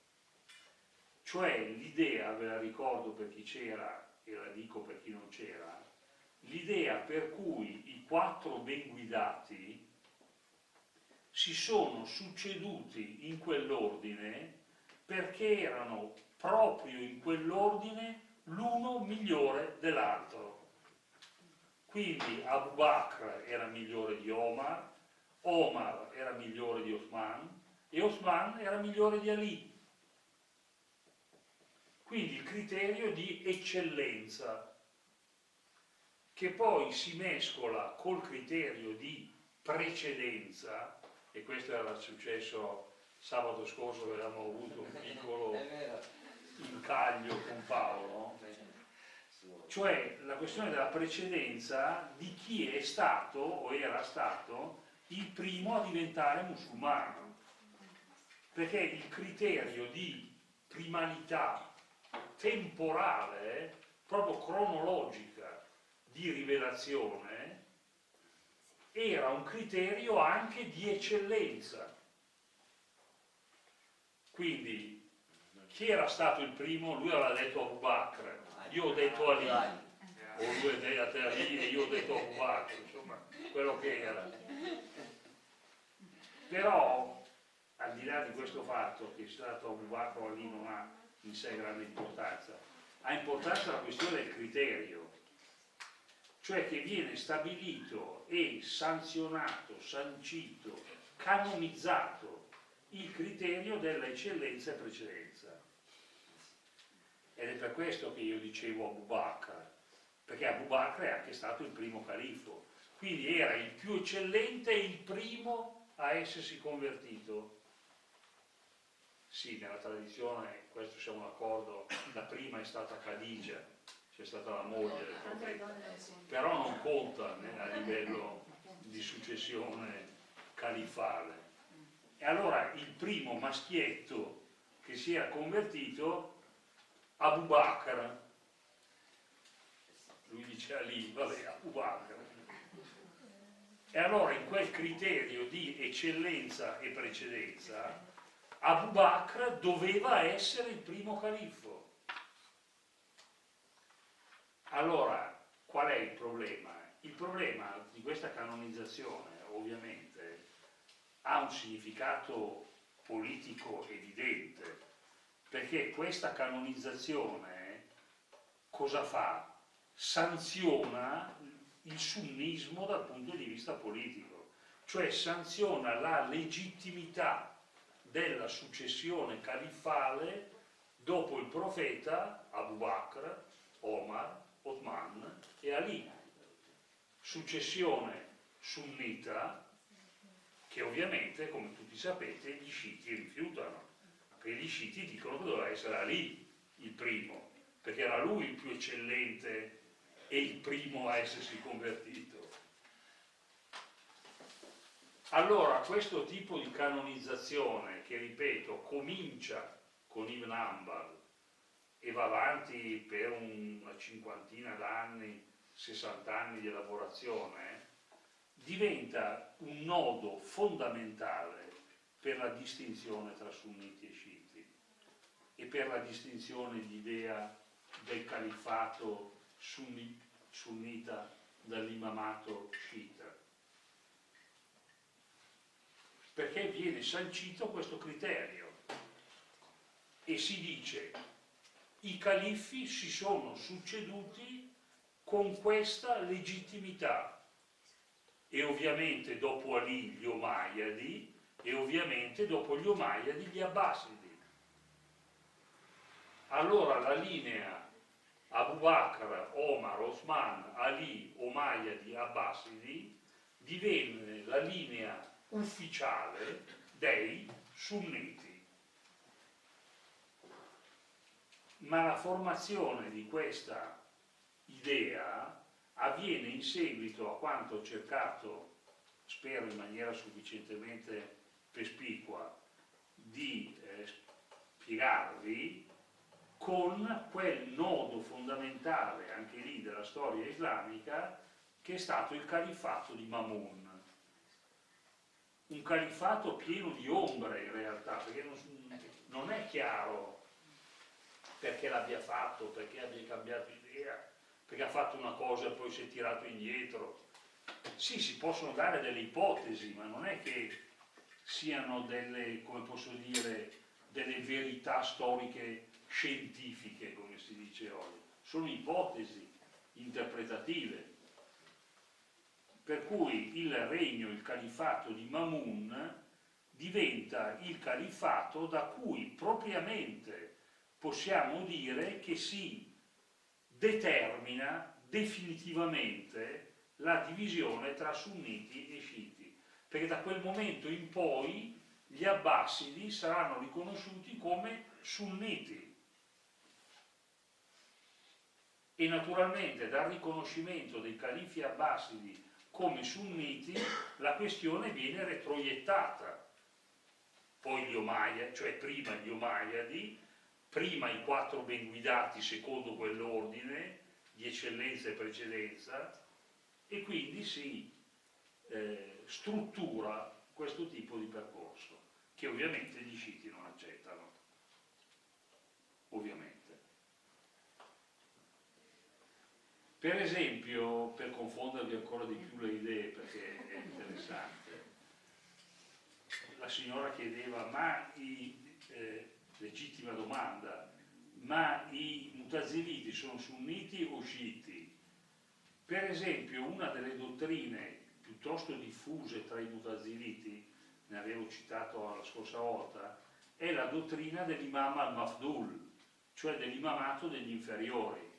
Cioè l'idea, ve la ricordo per chi c'era e la dico per chi non c'era, l'idea per cui i 4 ben guidati si sono succeduti in quell'ordine perché erano proprio in quell'ordine l'uno migliore dell'altro. Quindi Abu Bakr era migliore di Omar, Omar era migliore di Osman e Osman era migliore di Ali. Quindi il criterio di eccellenza, che poi si mescola col criterio di precedenza, e questo era successo sabato scorso che avevamo avuto un piccolo incaglio con Paolo, cioè la questione della precedenza di chi è stato o era stato il primo a diventare musulmano, perché il criterio di primalità temporale, proprio cronologica, di rivelazione era un criterio anche di eccellenza. Quindi chi era stato il primo? Lui aveva detto Abu Bakr, io ho detto Ali, o lui ha detto Ali e io ho detto Abu Bakr, insomma quello che era. Però al di là di questo fatto che sia stato Abu Bakr o Ali non ha in sé grande importanza, ha importanza la questione del criterio, cioè che viene stabilito e sanzionato, sancito, canonizzato il criterio della eccellenza e precedenza. Ed è per questo che io dicevo Abu Bakr, perché Abu Bakr è anche stato il primo califfo, quindi era il più eccellente e il primo a essersi convertito. Sì, nella tradizione, questo siamo d'accordo, la prima è stata Khadija, c'è stata la moglie del profeta, però non conta a livello di successione califale. E allora il primo maschietto che si era convertito, Abu Bakr, lui dice Ali, vabbè, Abu Bakr. E allora in quel criterio di eccellenza e precedenza, Abu Bakr doveva essere il primo califfo. Allora, qual è il problema? Il problema di questa canonizzazione, ovviamente, ha un significato politico evidente, perché questa canonizzazione cosa fa? Sanziona il sunnismo dal punto di vista politico, cioè sanziona la legittimità della successione califfale dopo il profeta Abu Bakr, Omar, Osman e Ali. Successione sunnita che ovviamente, come tutti sapete, gli sciiti rifiutano, perché gli sciiti dicono che doveva essere Ali il primo, perché era lui il più eccellente e il primo a essersi convertito. Allora questo tipo di canonizzazione, che ripeto comincia con Ibn Hanbal e va avanti per una cinquantina d'anni, 60 anni di elaborazione, diventa un nodo fondamentale per la distinzione tra sunniti e sciiti e per la distinzione di idea del califfato sunnita dall'imamato sciita. Perché viene sancito questo criterio e si dice i califfi si sono succeduti con questa legittimità e ovviamente dopo Ali gli Omayyadi e ovviamente dopo gli Omayyadi gli Abbasidi. Allora la linea Abu Bakr, Omar, Osman, Ali, Omayyadi, Abbasidi divenne la linea ufficiale dei sunniti. Ma la formazione di questa idea avviene in seguito a quanto ho cercato, spero in maniera sufficientemente perspicua, di spiegarvi, con quel nodo fondamentale anche lì della storia islamica che è stato il califfato di Mamun. Un califfato pieno di ombre in realtà, perché non è chiaro perché l'abbia fatto, perché abbia cambiato idea, perché ha fatto una cosa e poi si è tirato indietro. Sì, si possono dare delle ipotesi, ma non è che siano delle, come posso dire, delle verità storiche scientifiche, come si dice oggi. Sono ipotesi interpretative. Per cui il regno, il califfato di Mamun diventa il califfato da cui propriamente possiamo dire che si determina definitivamente la divisione tra sunniti e sciiti, perché da quel momento in poi gli Abbasidi saranno riconosciuti come sunniti e naturalmente dal riconoscimento dei califi Abbasidi come sunniti la questione viene retroiettata. Poi gli Omayyadi, cioè prima gli Omayyadi, prima i 4 ben guidati secondo quell'ordine di eccellenza e precedenza, e quindi si struttura questo tipo di percorso, che ovviamente gli sciiti non accettano, ovviamente. Per esempio, per confondervi ancora di più le idee, perché è interessante, la signora chiedeva, legittima domanda, ma i mutaziliti sono sunniti o sciiti? Per esempio, una delle dottrine piuttosto diffuse tra i mutaziliti, ne avevo citato la scorsa volta, è la dottrina dell'imam al-Mafdul, cioè dell'imamato degli inferiori,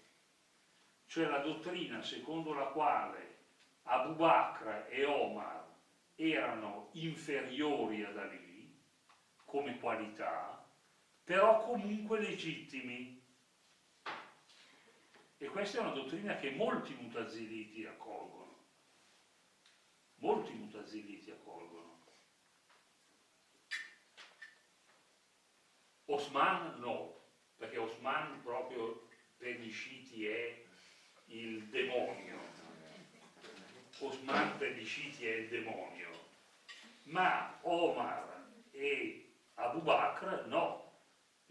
cioè la dottrina secondo la quale Abu Bakr e Omar erano inferiori ad Ali come qualità, però comunque legittimi. E questa è una dottrina che molti mutaziliti accolgono. Molti mutaziliti accolgono. Osman no, perché Osman proprio per gli sciiti è il demonio. Osman per gli sciiti è il demonio. Ma Omar e Abu Bakr no.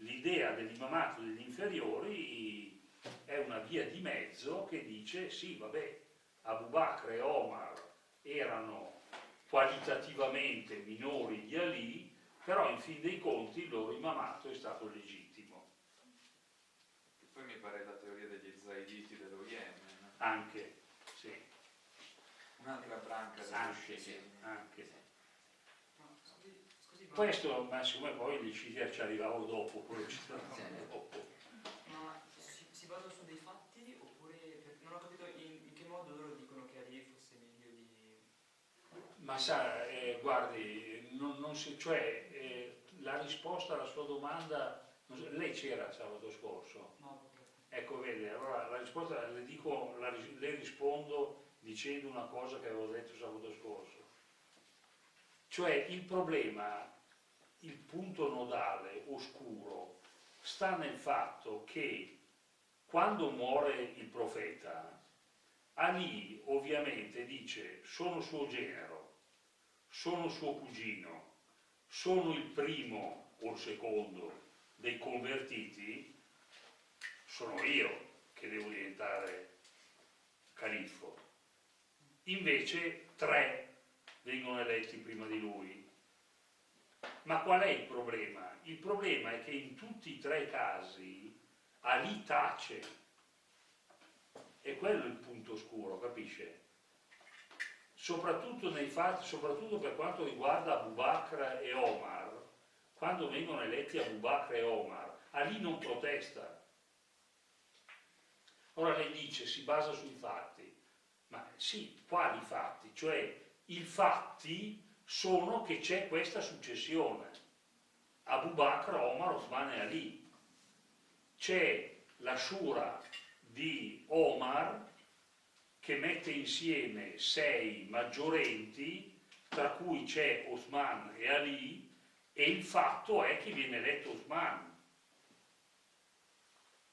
L'idea dell'imamato degli inferiori è una via di mezzo che dice sì, vabbè, Abu Bakr e Omar erano qualitativamente minori di Ali, però in fin dei conti il loro imamato è stato legittimo. E poi mi pare la teoria degli zaiditi dello Yemen. Anche, sì. Un'altra branca dello Anche, sciiti. sì. Anche. Scusi, Questo, ma siccome poi gli sciiti ci arrivavo dopo, quello ci arrivavo dopo. ma si basa su dei fatti oppure non ho capito in che modo loro dicono che Ali fosse meglio di... Ma sa, guardi, la risposta alla sua domanda, lei c'era sabato scorso? No, purtroppo. Ecco, vede, allora la risposta le rispondo dicendo una cosa che avevo detto sabato scorso. Cioè il problema, il punto nodale, oscuro, sta nel fatto che quando muore il profeta, Ali ovviamente dice sono suo genero, sono suo cugino, sono il primo o il secondo dei convertiti, sono io che devo diventare califfo. Invece 3 vengono eletti prima di lui. Ma qual è il problema? Il problema è che in tutti i 3 casi Ali tace. E quello è il punto oscuro, capisce? Soprattutto nei fatti, soprattutto per quanto riguarda Abu Bakr e Omar, quando vengono eletti Abu Bakr e Omar, Ali non protesta. Ora lei dice si basa sui fatti, ma sì, quali fatti? Cioè i fatti sono che c'è questa successione, Abu Bakr, Omar, Osman e Ali. C'è la shura di Omar che mette insieme 6 maggiorenti, tra cui c'è Osman e Ali, e il fatto è che viene eletto Osman.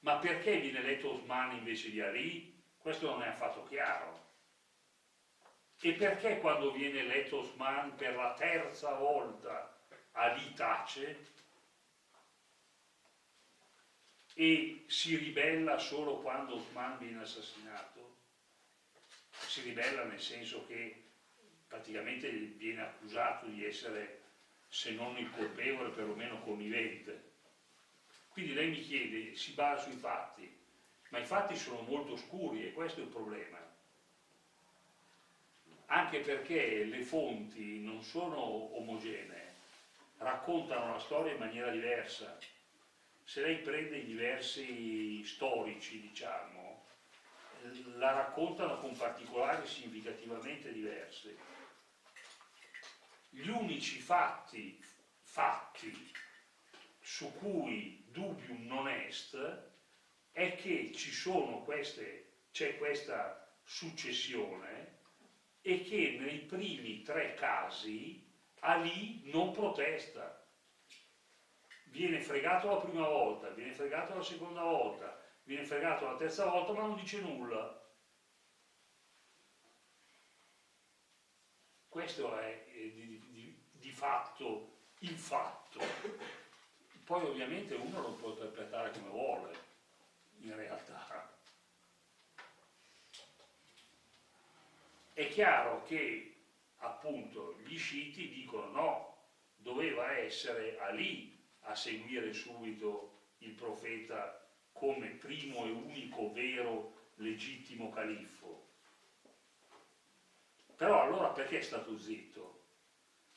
Ma perché viene eletto Osman invece di Ali? Questo non è affatto chiaro. E perché quando viene eletto Osman per la 3ª volta Ali tace? e si ribella solo quando Osman viene assassinato. Si ribella nel senso che praticamente viene accusato di essere, se non il colpevole, perlomeno connivente. Quindi lei mi chiede, si basa sui fatti, ma i fatti sono molto oscuri e questo è il problema. Anche perché le fonti non sono omogenee, raccontano la storia in maniera diversa. Se lei prende i diversi storici, diciamo, la raccontano con particolari significativamente diversi. Gli unici fatti su cui dubium non est è che c'è questa successione e che nei primi 3 casi Ali non protesta. Viene fregato la prima volta, viene fregato la seconda volta, viene fregato la terza volta, ma non dice nulla. Questo è di fatto il fatto. Poi ovviamente uno lo può interpretare come vuole, in realtà. È chiaro che appunto gli sciiti dicono no, doveva essere Ali a seguire subito il profeta come primo e unico vero legittimo califfo. Però allora perché è stato zitto?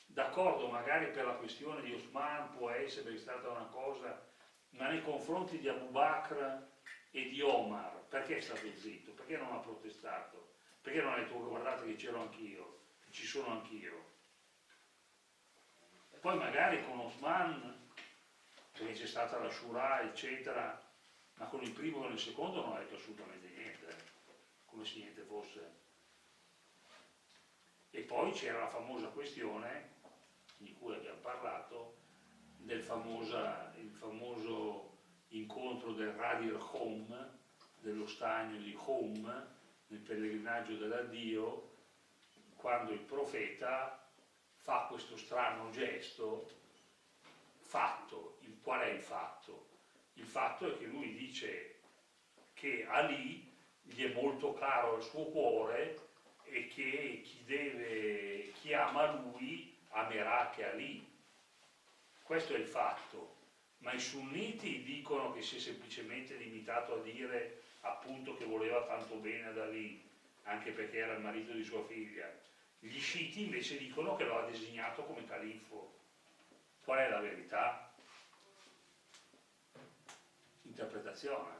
D'accordo, magari per la questione di Osman può essere perché è stata una cosa, ma nei confronti di Abu Bakr e di Omar, perché è stato zitto? Perché non ha protestato? Perché non ha detto guardate che c'ero anch'io, che ci sono anch'io? Poi magari con Osman, perché c'è stata la Shura, eccetera, ma con il primo e con il secondo non ha detto assolutamente niente, come se niente fosse. E poi c'era la famosa questione, di cui abbiamo parlato, il famoso incontro del Radir Hom, dello stagno di Hom, nel pellegrinaggio dell'addio, quando il profeta fa questo strano gesto. Qual è il fatto? Il fatto è che lui dice che Ali gli è molto caro il suo cuore e che chi ama lui amerà anche Ali. Questo è il fatto. Ma i sunniti dicono che si è semplicemente limitato a dire appunto che voleva tanto bene ad Ali, anche perché era il marito di sua figlia. Gli sciiti invece dicono che lo ha designato come califfo. Qual è la verità? Interpretazione.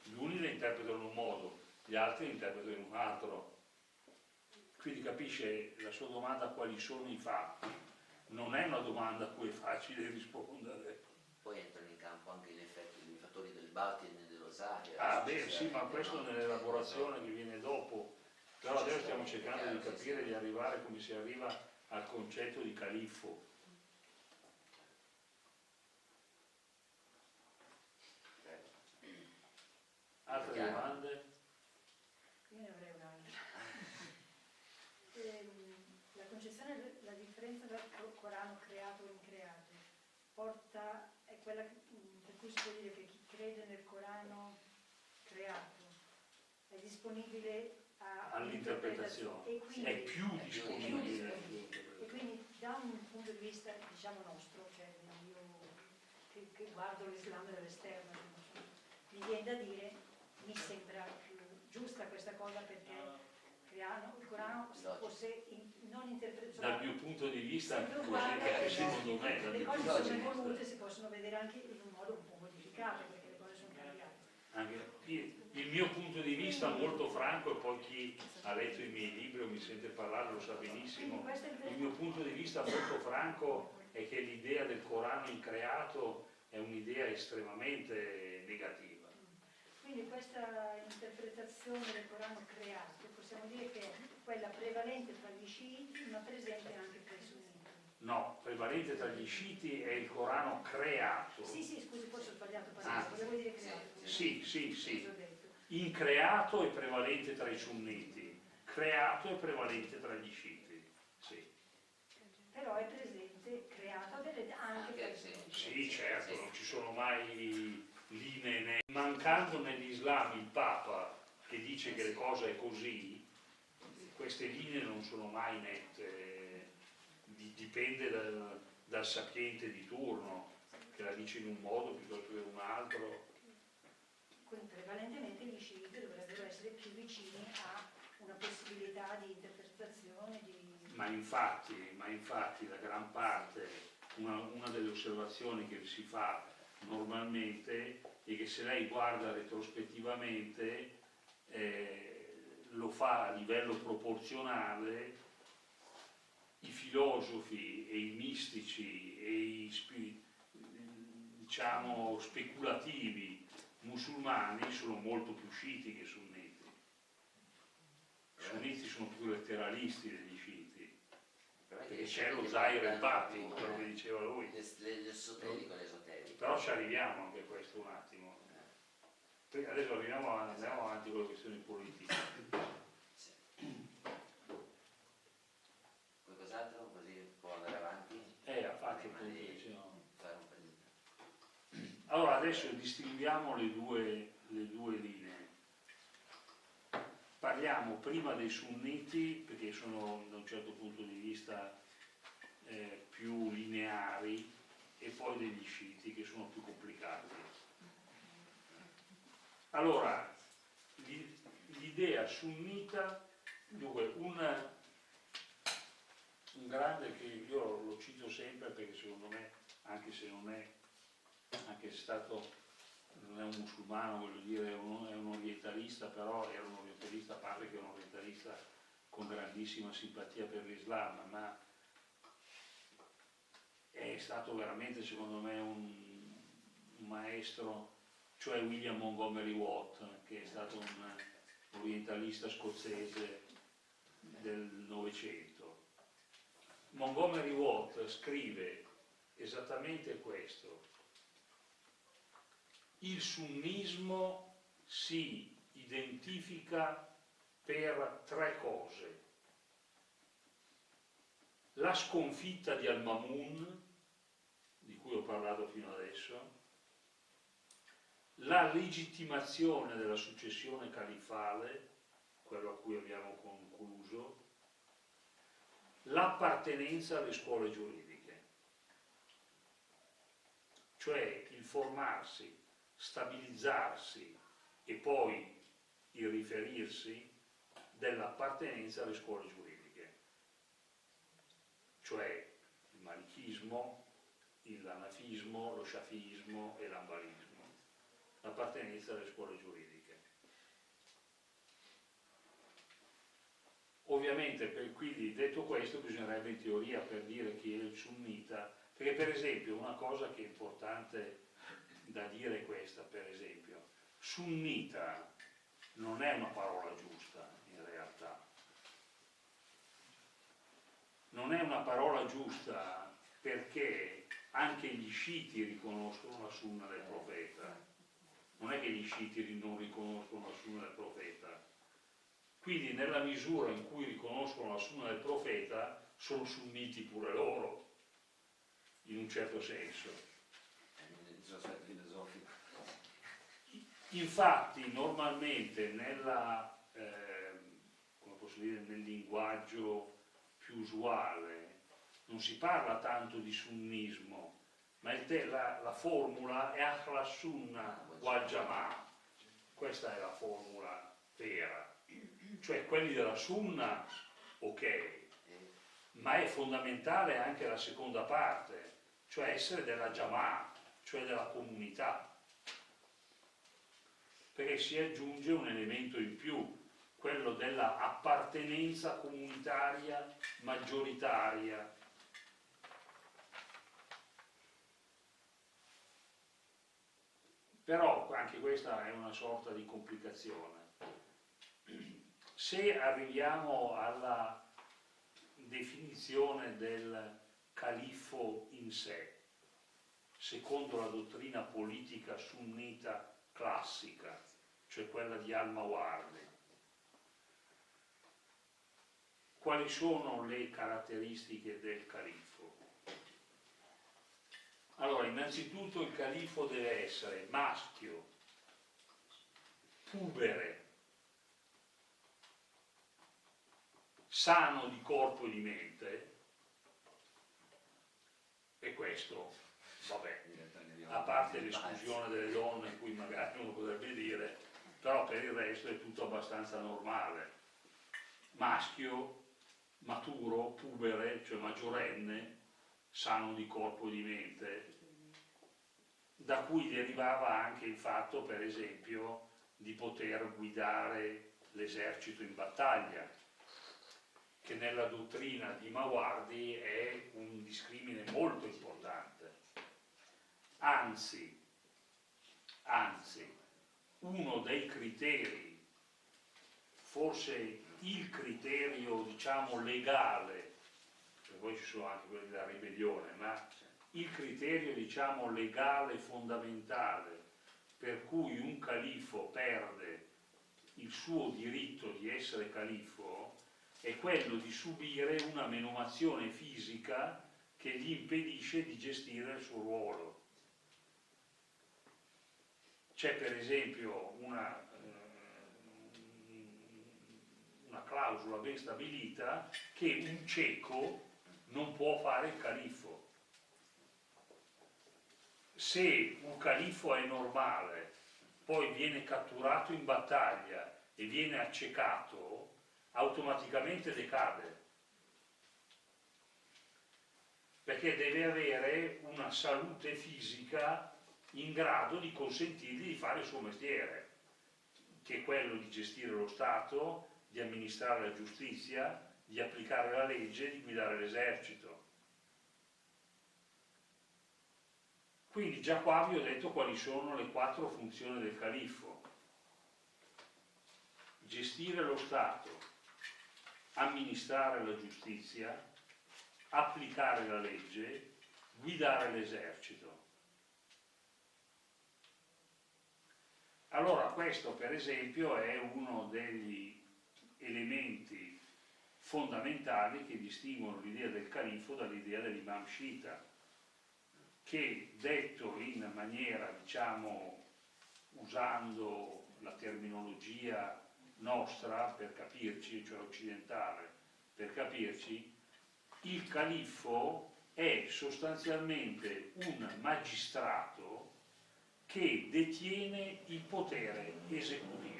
Gli uni le interpretano in un modo, gli altri le interpretano in un altro. Quindi capisce la sua domanda quali sono i fatti. Non è una domanda a cui è facile rispondere. Poi entrano in campo anche i fattori del Batin e dello Zahir. Ah beh sì, ma questo nell'elaborazione che viene dopo. Però adesso stiamo cercando di capire, di arrivare come si arriva al concetto di califfo. Altre domande? Io ne avrei un'altra. La concezione, la differenza tra Corano creato e increato è quella per cui si può dire che chi crede nel Corano creato è disponibile all'interpretazione, e quindi è più disponibile. E quindi da un punto di vista diciamo nostro, cioè io che guardo l'Islam dall'esterno, mi viene da dire, mi sembra più giusta questa cosa perché il Corano fosse non interpretato. Dal mio punto di vista, così, secondo me, le cose sono evolute, si possono vedere anche in un modo un po' modificato perché le cose sono cambiate. Anche il mio punto di vista molto franco, e poi chi ha letto i miei libri o mi sente parlare lo sa benissimo, il mio punto di vista molto franco è che l'idea del Corano increato è un'idea estremamente negativa. Quindi questa interpretazione del Corano creato, possiamo dire che è quella prevalente tra gli sciiti, ma presente anche tra i sunniti. No, prevalente tra gli sciiti è il Corano creato. Sì, scusi, forse ho sbagliato parola, volevo dire creato. Sì. Increato è prevalente tra i sunniti, creato è prevalente tra gli sciiti. Sì. Però è presente esiste creato anche per Sì, certo, non ci sono mai linee, mancando nell'Islam il Papa che dice che le cose è così, queste linee non sono mai nette, dipende dal sapiente di turno, che la dice in un modo piuttosto che in un altro. Quindi prevalentemente gli sciiti dovrebbero essere più vicini a una possibilità di interpretazione, Ma infatti la gran parte, una delle osservazioni che si fa normalmente è che se lei guarda retrospettivamente lo fa a livello proporzionale, i filosofi e i mistici e i diciamo speculativi musulmani sono molto più sciiti che sunniti. I sunniti sono più letteralisti degli sciiti, perché c'è lo Zaire e il Batin, quello che diceva lui. L'esoterico, l'esoterico. Però ci arriviamo anche a questo un attimo. Quindi adesso andiamo avanti con le questioni politiche. Sì. Qualcos'altro così può andare avanti? A parte Prima appunto, di diciamo. fare un po' di... Allora adesso distinguiamo le due linee. Parliamo prima dei sunniti, perché sono da un certo punto di vista più lineari, e poi degli sciiti che sono più complicati. Allora, l'idea sunnita, dunque un grande che io lo cito sempre perché secondo me, anche se non è non è un musulmano, voglio dire, è un orientalista, però era un orientalista, a parte che è un orientalista con grandissima simpatia per l'Islam, ma è stato veramente, secondo me, un maestro, cioè William Montgomery Watt, che è stato un orientalista scozzese del Novecento. Montgomery Watt scrive esattamente questo: il sunnismo si identifica per tre cose: la sconfitta di Al-Mamun, di cui ho parlato fino adesso, la legittimazione della successione califale, quello a cui abbiamo concluso, l'appartenenza alle scuole giuridiche, cioè il formarsi, stabilizzarsi e poi il riferirsi dell'appartenenza alle scuole giuridiche, cioè il malichismo, l'anafismo, lo sciafismo e l'ambalismo, l'appartenenza alle scuole giuridiche. Ovviamente, quindi detto questo, bisognerebbe in teoria, per dire chi è il sunnita, perché per esempio una cosa che è importante da dire è questa, per esempio, sunnita non è una parola giusta in realtà, non è una parola giusta perché anche gli sciiti riconoscono la sunna del profeta, non è che gli sciiti non riconoscono la sunna del profeta, quindi nella misura in cui riconoscono la sunna del profeta sono sunniti pure loro, in un certo senso. Infatti normalmente come posso dire, nel linguaggio più usuale non si parla tanto di sunnismo, ma la formula è Ahla Sunna wal Jamaa. Questa è la formula vera, cioè quelli della Sunna, ok, ma è fondamentale anche la seconda parte, cioè essere della Jamaa, cioè della comunità, perché si aggiunge un elemento in più, quello della appartenenza comunitaria maggioritaria. Però anche questa è una sorta di complicazione. Se arriviamo alla definizione del califfo in sé, secondo la dottrina politica sunnita classica, cioè quella di Al-Mawardi, quali sono le caratteristiche del califfo? Allora, innanzitutto il califfo deve essere maschio, pubere, sano di corpo e di mente, e questo, vabbè, a parte l'esclusione delle donne, cui magari uno potrebbe dire, però per il resto è tutto abbastanza normale. Maschio, maturo, pubere, cioè maggiorenne, sano di corpo e di mente, da cui derivava anche il fatto, per esempio, di poter guidare l'esercito in battaglia, che nella dottrina di Mawardi è un discrimine molto importante. Anzi, uno dei criteri, forse il criterio diciamo legale, perché poi ci sono anche quelli della ribellione, ma il criterio diciamo legale fondamentale per cui un califfo perde il suo diritto di essere califfo è quello di subire una menomazione fisica che gli impedisce di gestire il suo ruolo. C'è per esempio una clausola ben stabilita che un cieco non può fare il califfo. Se un califfo è normale, poi viene catturato in battaglia e viene accecato, automaticamente decade. Perché deve avere una salute fisica in grado di consentirgli di fare il suo mestiere, che è quello di gestire lo Stato, di amministrare la giustizia, di applicare la legge, di guidare l'esercito. Quindi già qua vi ho detto quali sono le 4 funzioni del califfo: gestire lo Stato, amministrare la giustizia, applicare la legge, guidare l'esercito. Allora questo per esempio è uno degli elementi fondamentali che distinguono l'idea del califfo dall'idea dell'imam sciita, che detto in maniera, diciamo, usando la terminologia nostra per capirci, cioè occidentale, per capirci, il califfo è sostanzialmente un magistrato che detiene il potere esecutivo.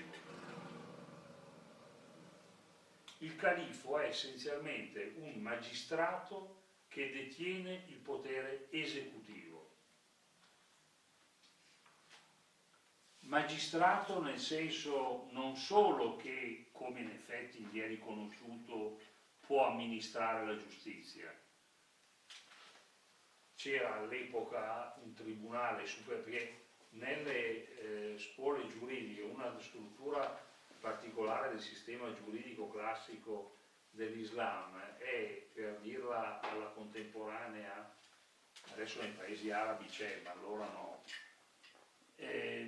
Il califfo è essenzialmente un magistrato che detiene il potere esecutivo. Magistrato nel senso non solo che, come in effetti gli è riconosciuto, può amministrare la giustizia. C'era all'epoca un tribunale perché nelle scuole giuridiche una struttura particolare del sistema giuridico classico dell'Islam è, per dirla alla contemporanea, adesso nei paesi arabi c'è, ma allora no,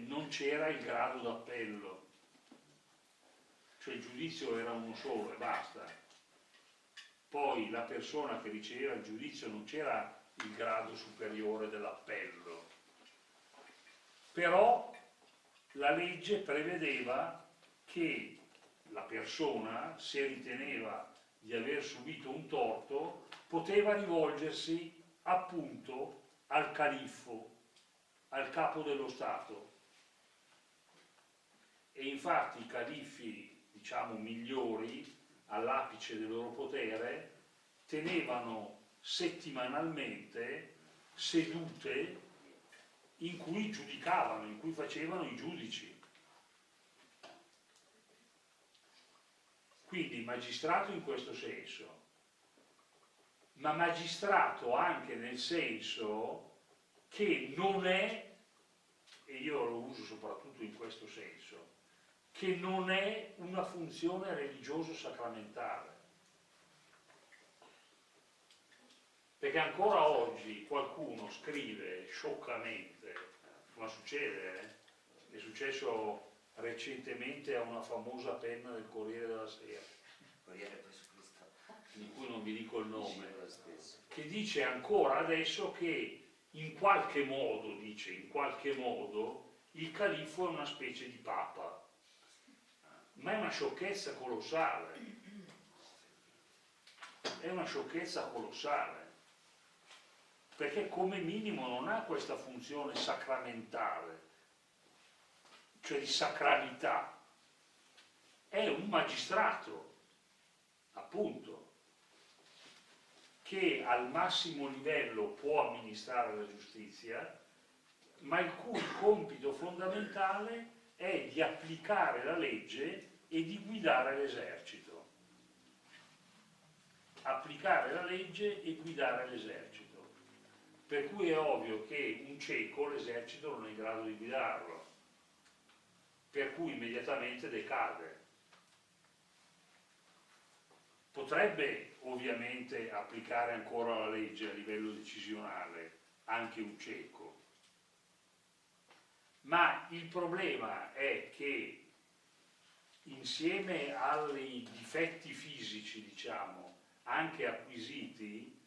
non c'era il grado d'appello, cioè il giudizio era uno solo e basta. Poi la persona che riceveva il giudizio non c'era il grado superiore dell'appello, però la legge prevedeva che la persona, se riteneva di aver subito un torto, poteva rivolgersi appunto al califfo, al capo dello Stato. E infatti i califfi, diciamo, migliori, all'apice del loro potere, tenevano settimanalmente sedute in cui giudicavano, in cui facevano i giudici. Quindi magistrato in questo senso, ma magistrato anche nel senso che non è, e io lo uso soprattutto in questo senso, che non è una funzione religioso-sacramentale. Perché ancora oggi qualcuno scrive scioccamente, ma succede, è successo recentemente a una famosa penna del Corriere della Sera, di cui non vi dico il nome, che dice ancora adesso che in qualche modo, dice, in qualche modo il califfo è una specie di papa, ma è una sciocchezza colossale, è una sciocchezza colossale, perché come minimo non ha questa funzione sacramentale, cioè di sacralità, è un magistrato, appunto, che al massimo livello può amministrare la giustizia, ma il cui compito fondamentale è di applicare la legge e di guidare l'esercito. Applicare la legge e guidare l'esercito. Per cui è ovvio che un cieco l'esercito non è in grado di guidarlo, per cui immediatamente decade. Potrebbe ovviamente applicare ancora la legge a livello decisionale anche un cieco, ma il problema è che insieme ai difetti fisici, diciamo, anche acquisiti,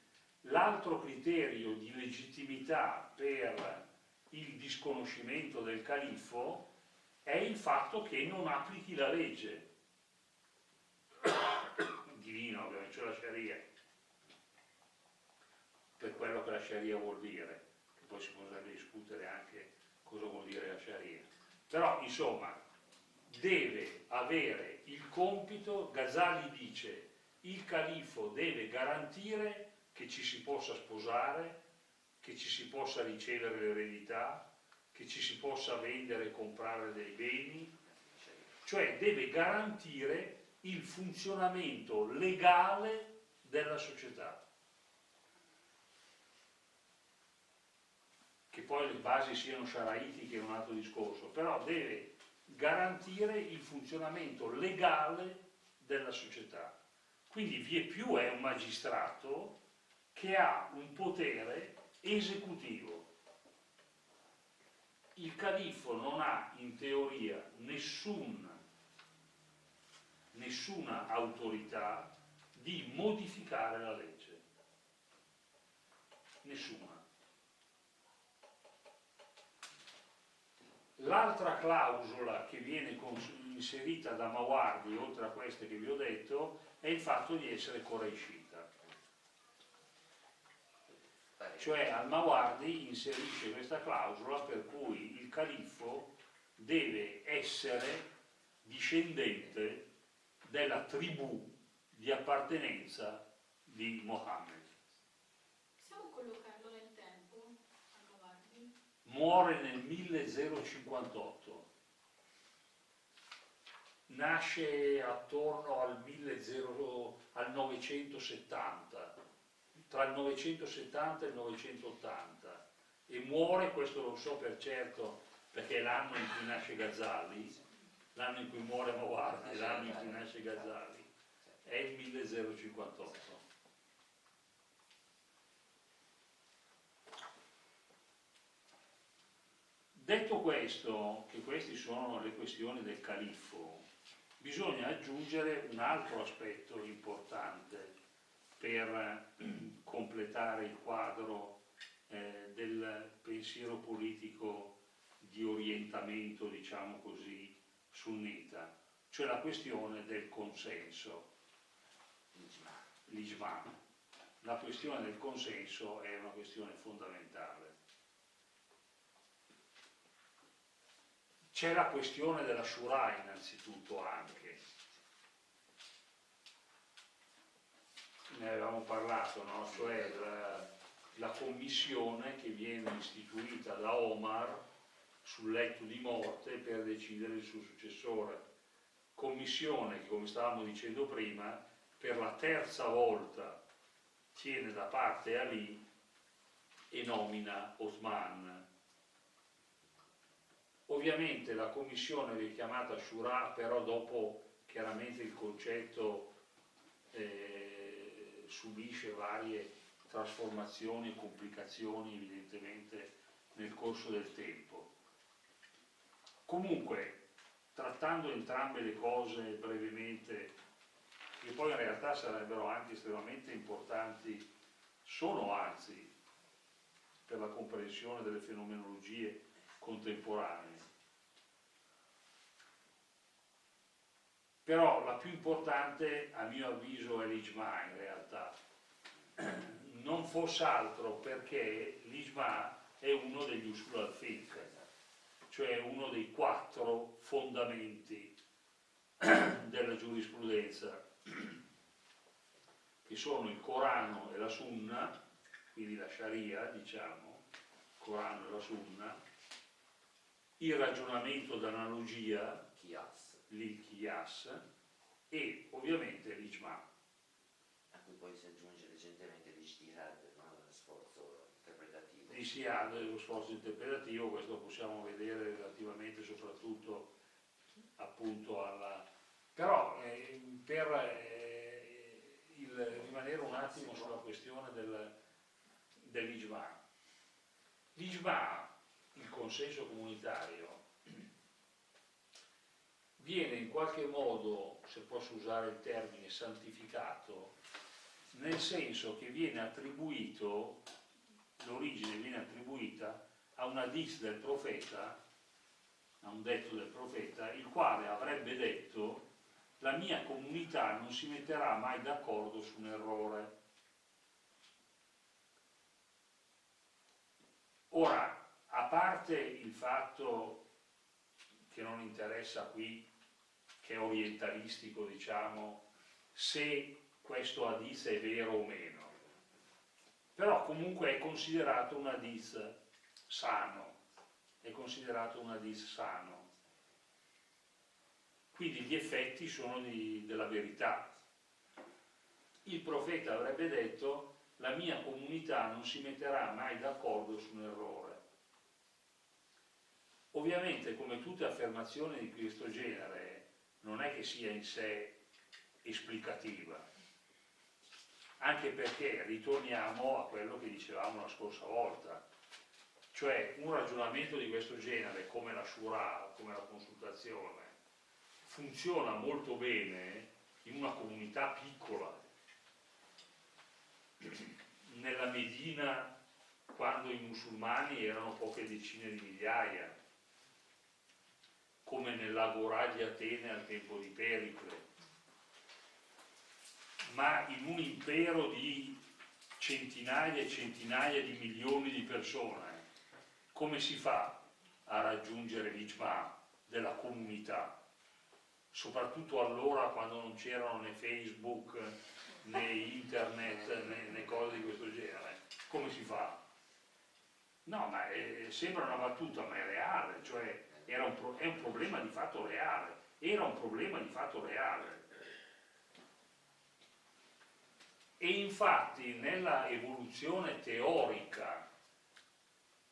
l'altro criterio di legittimità per il disconoscimento del califfo è il fatto che non applichi la legge divina, ovviamente, cioè la Sharia, per quello che la Sharia vuol dire, che poi si potrebbe discutere anche cosa vuol dire la Sharia. Però, insomma, deve avere il compito, Ghazali dice, il califfo deve garantire che ci si possa sposare, che ci si possa ricevere l'eredità, che ci si possa vendere e comprare dei beni, cioè deve garantire il funzionamento legale della società. Che poi le basi siano sharaitiche è un altro discorso, però deve garantire il funzionamento legale della società. Quindi vieppiù è un magistrato che ha un potere esecutivo. Il califfo non ha in teoria nessuna autorità di modificare la legge. Nessuna. L'altra clausola che viene inserita da Mawardi, oltre a queste che vi ho detto, è il fatto di essere coreiscita. Cioè al-Mawardi inserisce questa clausola per cui il califfo deve essere discendente della tribù di appartenenza di Mohammed. Possiamo collocarlo nel tempo, al-Mawardi? Muore nel 1058, nasce attorno al 970, tra il 970 e il 980, e muore, questo lo so per certo perché è l'anno in cui nasce Ghazali, l'anno in cui muore Mawardi, l'anno in cui nasce Ghazali, è il 1058. Detto questo, che queste sono le questioni del califfo, bisogna aggiungere un altro aspetto importante per completare il quadro del pensiero politico di orientamento, diciamo così, sunnita, cioè la questione del consenso, l'ijma. La questione del consenso è una questione fondamentale. C'è la questione della Shura innanzitutto anche, ne avevamo parlato, no? Cioè la commissione che viene istituita da Omar sul letto di morte per decidere il suo successore. Commissione che, come stavamo dicendo prima, per la terza volta tiene da parte Ali e nomina Osman. Ovviamente la commissione è chiamata Shura, però dopo chiaramente il concetto subisce varie trasformazioni e complicazioni evidentemente nel corso del tempo. Comunque, trattando entrambe le cose brevemente, che poi in realtà sarebbero anche estremamente importanti, sono anzi per la comprensione delle fenomenologie contemporanee. Però la più importante, a mio avviso, è l'Ijma in realtà. Non fosse altro perché l'Ijma è uno degli usul al-fiqh, cioè uno dei 4 fondamenti della giurisprudenza, che sono il Corano e la Sunna, quindi la Sharia, diciamo, Corano e la Sunna, il ragionamento d'analogia, l'Qiyas, e ovviamente l'Ijma. A cui poi si aggiunge recentemente l'Ijtihad, no? Lo sforzo interpretativo. L'Ijtihad, lo sforzo interpretativo, questo possiamo vedere relativamente soprattutto appunto alla... Però per rimanere un attimo sulla questione dell'Ijma. L'Ijma, il consenso comunitario, viene in qualche modo, se posso usare il termine, santificato, nel senso che viene attribuito, l'origine viene attribuita a un hadith del profeta, a un detto del profeta, il quale avrebbe detto: la mia comunità non si metterà mai d'accordo su un errore. Ora, a parte il fatto che non interessa qui, che è orientalistico, diciamo, se questo hadith è vero o meno, però comunque è considerato un hadith sano, è considerato un hadith sano. Quindi gli effetti sono della verità. Il profeta avrebbe detto: la mia comunità non si metterà mai d'accordo su un errore. Ovviamente, come tutte affermazioni di questo genere, non è che sia in sé esplicativa, anche perché ritorniamo a quello che dicevamo la scorsa volta, cioè un ragionamento di questo genere, come la Shura, come la consultazione, funziona molto bene in una comunità piccola. Nella Medina, quando i musulmani erano poche decine di migliaia, come nell'Agorà di Atene al tempo di Pericle, ma in un impero di centinaia e centinaia di milioni di persone, come si fa a raggiungere l'Ijma della comunità? Soprattutto allora, quando non c'erano né Facebook né internet né cose di questo genere. Come si fa? No, ma sembra una battuta, ma è reale, cioè è un problema di fatto reale, era un problema di fatto reale. E infatti nella evoluzione teorica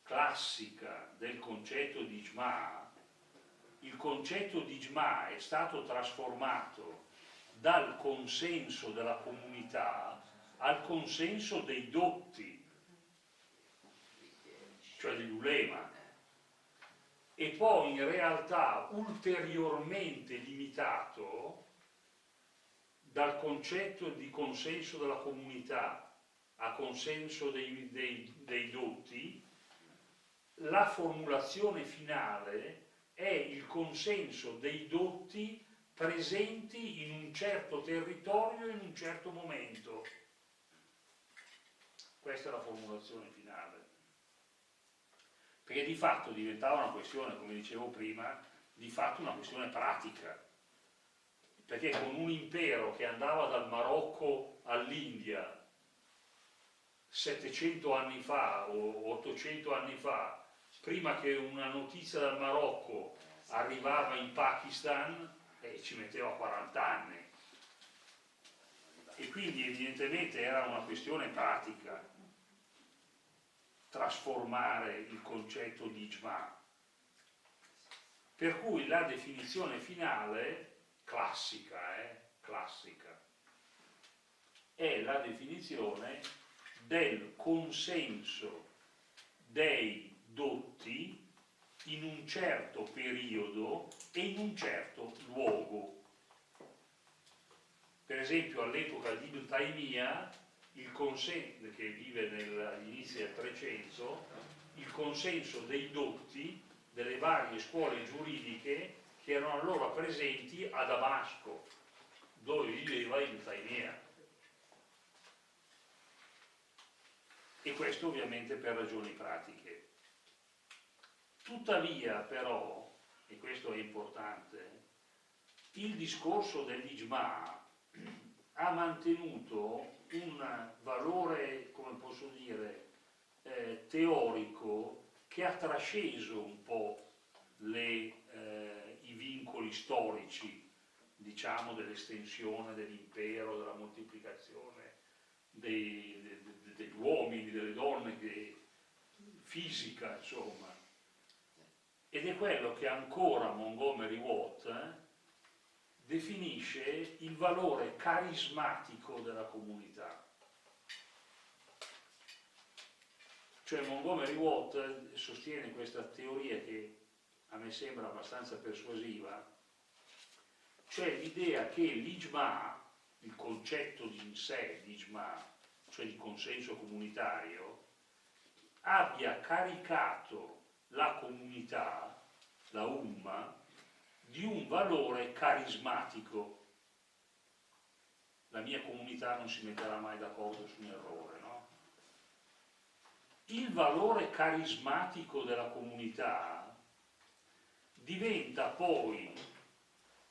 classica del concetto di Ijma, il concetto di Ijma è stato trasformato dal consenso della comunità al consenso dei dotti, cioè degli ulema, e poi in realtà ulteriormente limitato dal concetto di consenso della comunità a consenso dei dotti. La formulazione finale è il consenso dei dotti presenti in un certo territorio in un certo momento. Questa è la formulazione finale. Perché di fatto diventava una questione, come dicevo prima, di fatto una questione pratica. Perché con un impero che andava dal Marocco all'India 700 anni fa o 800 anni fa, prima che una notizia dal Marocco arrivava in Pakistan, ci metteva 40 anni. E quindi evidentemente era una questione pratica trasformare il concetto di Ijma. Per cui la definizione finale, classica, è la definizione del consenso dei dotti in un certo periodo e in un certo luogo. Per esempio all'epoca di Ibn Taymiyyah il consenso, che vive agli inizi del 300, il consenso dei dotti delle varie scuole giuridiche che erano allora presenti a Damasco, dove viveva Ibn Taymiyyah. E questo ovviamente per ragioni pratiche. Tuttavia però, e questo è importante, il discorso dell'Ijma ha mantenuto un valore, come posso dire, teorico, che ha trasceso un po' i vincoli storici, diciamo, dell'estensione dell'impero, della moltiplicazione degli uomini, delle donne, fisica, insomma. Ed è quello che ancora Montgomery Watt definisce il valore carismatico della comunità. Cioè Montgomery Watt sostiene questa teoria che a me sembra abbastanza persuasiva, cioè l'idea che l'Ijma, il concetto in sé di Ijma, cioè di consenso comunitario, abbia caricato la comunità, la Umma, di un valore carismatico. La mia comunità non si metterà mai d'accordo su un errore, no? Il valore carismatico della comunità diventa poi,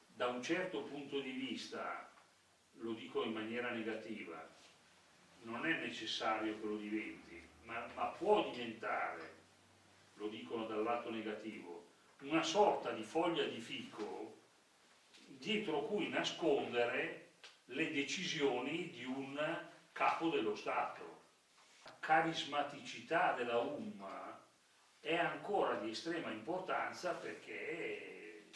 da un certo punto di vista, lo dico in maniera negativa, non è necessario che lo diventi, ma può diventare, lo dicono dal lato negativo, una sorta di foglia di fico dietro cui nascondere le decisioni di un capo dello Stato. La carismaticità della Umma è ancora di estrema importanza perché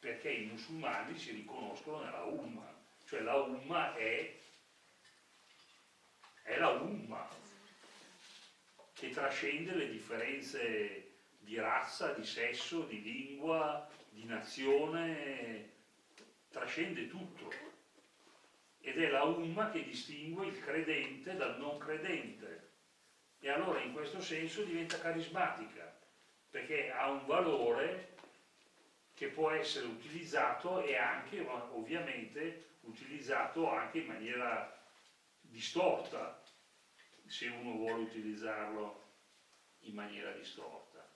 i musulmani si riconoscono nella Umma, cioè la Umma è la Umma, che trascende le differenze di razza, di sesso, di lingua, di nazione, trascende tutto. Ed è la Umma che distingue il credente dal non credente. E allora in questo senso diventa carismatica, perché ha un valore che può essere utilizzato e anche, ovviamente, utilizzato anche in maniera distorta, se uno vuole utilizzarlo in maniera distorta.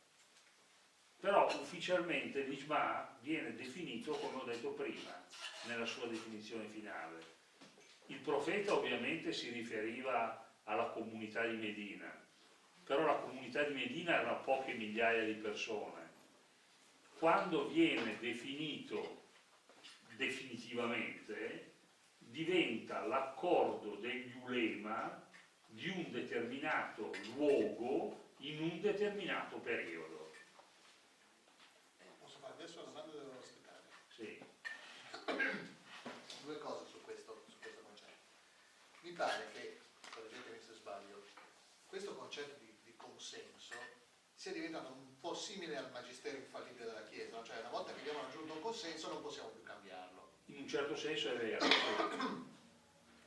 Però ufficialmente l'Ijma viene definito, come ho detto prima, nella sua definizione finale. Il profeta ovviamente si riferiva alla comunità di Medina, però la comunità di Medina era poche migliaia di persone. Quando viene definito definitivamente, diventa l'accordo degli ulema di un determinato luogo in un determinato periodo. Posso fare adesso una domanda, devo aspettare. Sì. Due cose su questo concetto. Mi pare che, correggetemi se sbaglio, questo concetto di consenso sia diventato un po' simile al magistero infallibile della Chiesa, no? Cioè una volta che abbiamo raggiunto un consenso non possiamo più cambiarlo. In un certo senso è vero.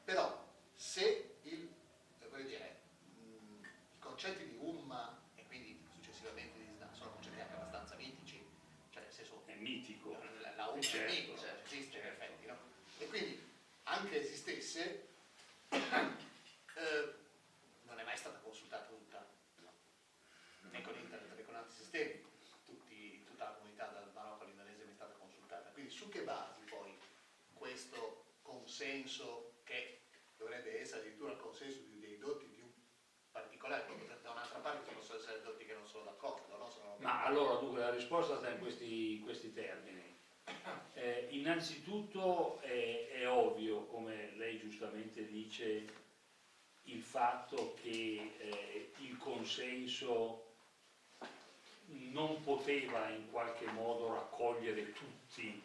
Però se i concetti di Umma e quindi successivamente di Islam sono concetti anche abbastanza mitici, cioè nel senso È mitico. la Umma Certo. è mitica, cioè, esiste in effetti, no? E quindi anche esistesse non è mai stata consultata tutta, no? Né con internet né con altri sistemi, tutta la comunità dal Marocco all'Indonesia è mai stata consultata. Quindi su che basi poi questo consenso, che dovrebbe essere addirittura il consenso dei dotti di un particolare, da un'altra parte ci possono essere dotti che non sono d'accordo, no? Ma allora, dunque, la risposta sta in questi termini. Innanzitutto è ovvio, come lei giustamente dice, il fatto che il consenso non poteva in qualche modo raccogliere tutti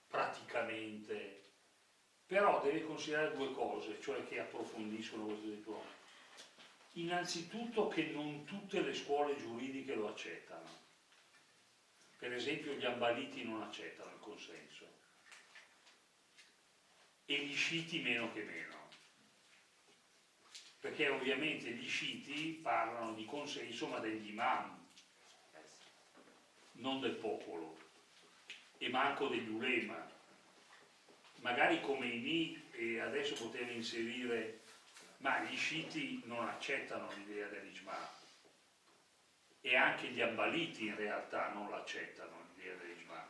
praticamente, però deve considerare due cose, cioè che approfondiscono questo diploma. Innanzitutto che non tutte le scuole giuridiche lo accettano. Per esempio gli ambaliti non accettano il consenso e gli sciiti meno che meno. perché ovviamente gli sciiti parlano di consenso ma degli imam, non del popolo, e manco degli ulema. Magari Khomeini adesso poteva inserire, ma gli sciiti non accettano l'idea dell'ijma, e anche gli ambaliti in realtà non l'accettano l'idea dell'ijma.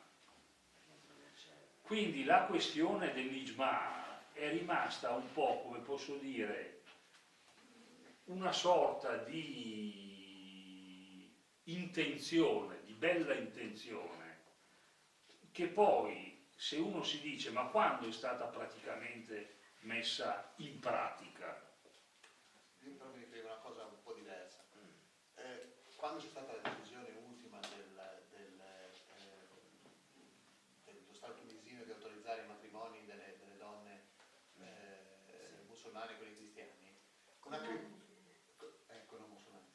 Quindi la questione dell'ijma è rimasta un po', come posso dire, una sorta di intenzione, di bella intenzione, che poi, se uno si dice ma quando è stata praticamente messa in pratica? Io però mi riferivo a una cosa un po' diversa. Quando c'è stata la decisione ultima dello Stato tunisino di autorizzare i matrimoni delle donne musulmane con i cristiani, ecco, non musulmani,